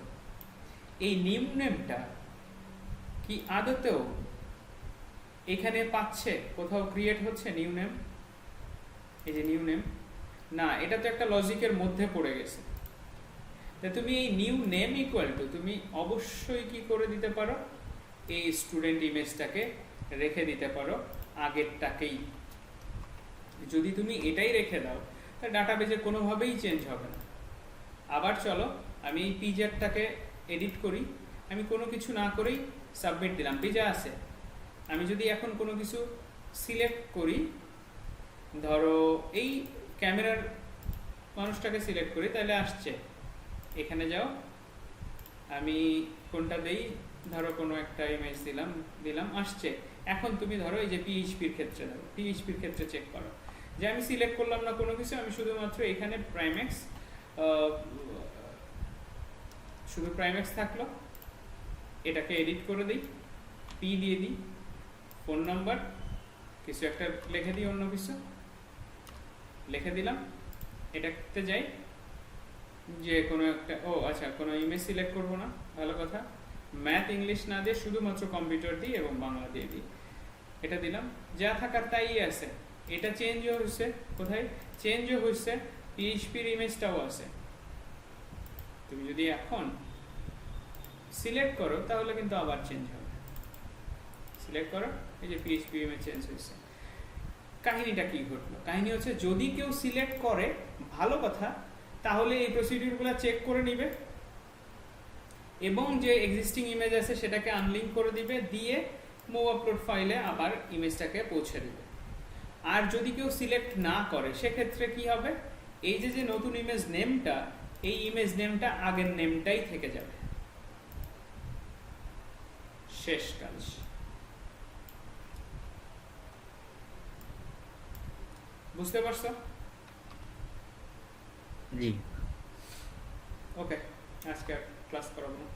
এই নিউ নেমটা কি আদতেও এখানে পাচ্ছে, কোথাও ক্রিয়েট হচ্ছে নিউ নেম? এই যে নিউ নেম, না, এটা তো একটা লজিকের মধ্যে পড়ে গেছে। তা তুমি এই নিউ নেম ইকুয়াল টু তুমি অবশ্যই কি করে দিতে পারো, এই স্টুডেন্ট ইমেজটাকে রেখে দিতে পারো আগেরটাকেই। যদি তুমি এটাই রেখে দাও তাহলে ডাটাবেজে কোনোভাবেই চেঞ্জ হবে না। আবার চলো আমি এই পিজারটাকে এডিট করি, আমি কোনো কিছু না করেই সাবমিট দিলাম, পিজা আছে। আমি যদি এখন কোনো কিছু সিলেক্ট করি, ধরো এই ক্যামেরার মানুষটাকে সিলেক্ট করি, তাহলে আসছে। এখানে যাও, আমি কোনটা দেই, ধরো কোনো একটা ইমেজ দিলাম আসছে। এখন তুমি ধরো এই যে পিএইচপির ক্ষেত্রে ধরো, পিএইচপির ক্ষেত্রে চেক করো যে আমি সিলেক্ট করলাম না কোনো কিছু, আমি শুধুমাত্র এখানে প্রাইমেক্স, শুধু প্রাইমেক্স থাকলো, এটাকে এডিট করে দিই, পি দিয়ে দিই, ফোন নাম্বার কিছু একটা লিখে দিই, অন্য কিছু লিখে দিলাম, এটাতে যাই যে কোনো একটা, ও আচ্ছা কোনো ইমেজ সিলেক্ট করবো না, ভালো কথা, ম্যাথ ইংলিশ না দিয়ে শুধুমাত্র কম্পিউটার দিই এবং বাংলা দিয়ে দিই, এটা দিলাম, যা থাকার তাই আছে। এটা চেঞ্জও হয়েছে, কোথায় চেঞ্জও হয়েছে, পিএইচপির ইমেজটাও আছে। তুমি যদি এখন সিলেক্ট করো তাহলে কিন্তু আবার চেঞ্জ হবে। সিলেক্ট করো, এই যে পিএইচপি ইমেজ চেঞ্জ হয়েছে। কাহিনীটা কি ঘটলো? কাহিনী হচ্ছে যদি কেউ সিলেক্ট করে ভালো কথা, তাহলে এই প্রসিডিউরগুলো চেক করে নিবে এবং যে এক্সিস্টিং ইমেজ আছে সেটাকে আনলিঙ্ক করে দিবে, দিয়ে মুভ আপলোড ফাইলে আবার ইমেজটাকে পৌঁছে দিবে। আর যদি কেউ সিলেক্ট না করে সেক্ষেত্রে কি হবে, এই যে নতুন ইমেজ নেমটা, এই ইমেজ নেমটা আগের নেমটাই থেকে যাবে। শেষ কাজ। বুঝতে পারছো? জি। ওকে, আজকে ক্লাস করাবো না।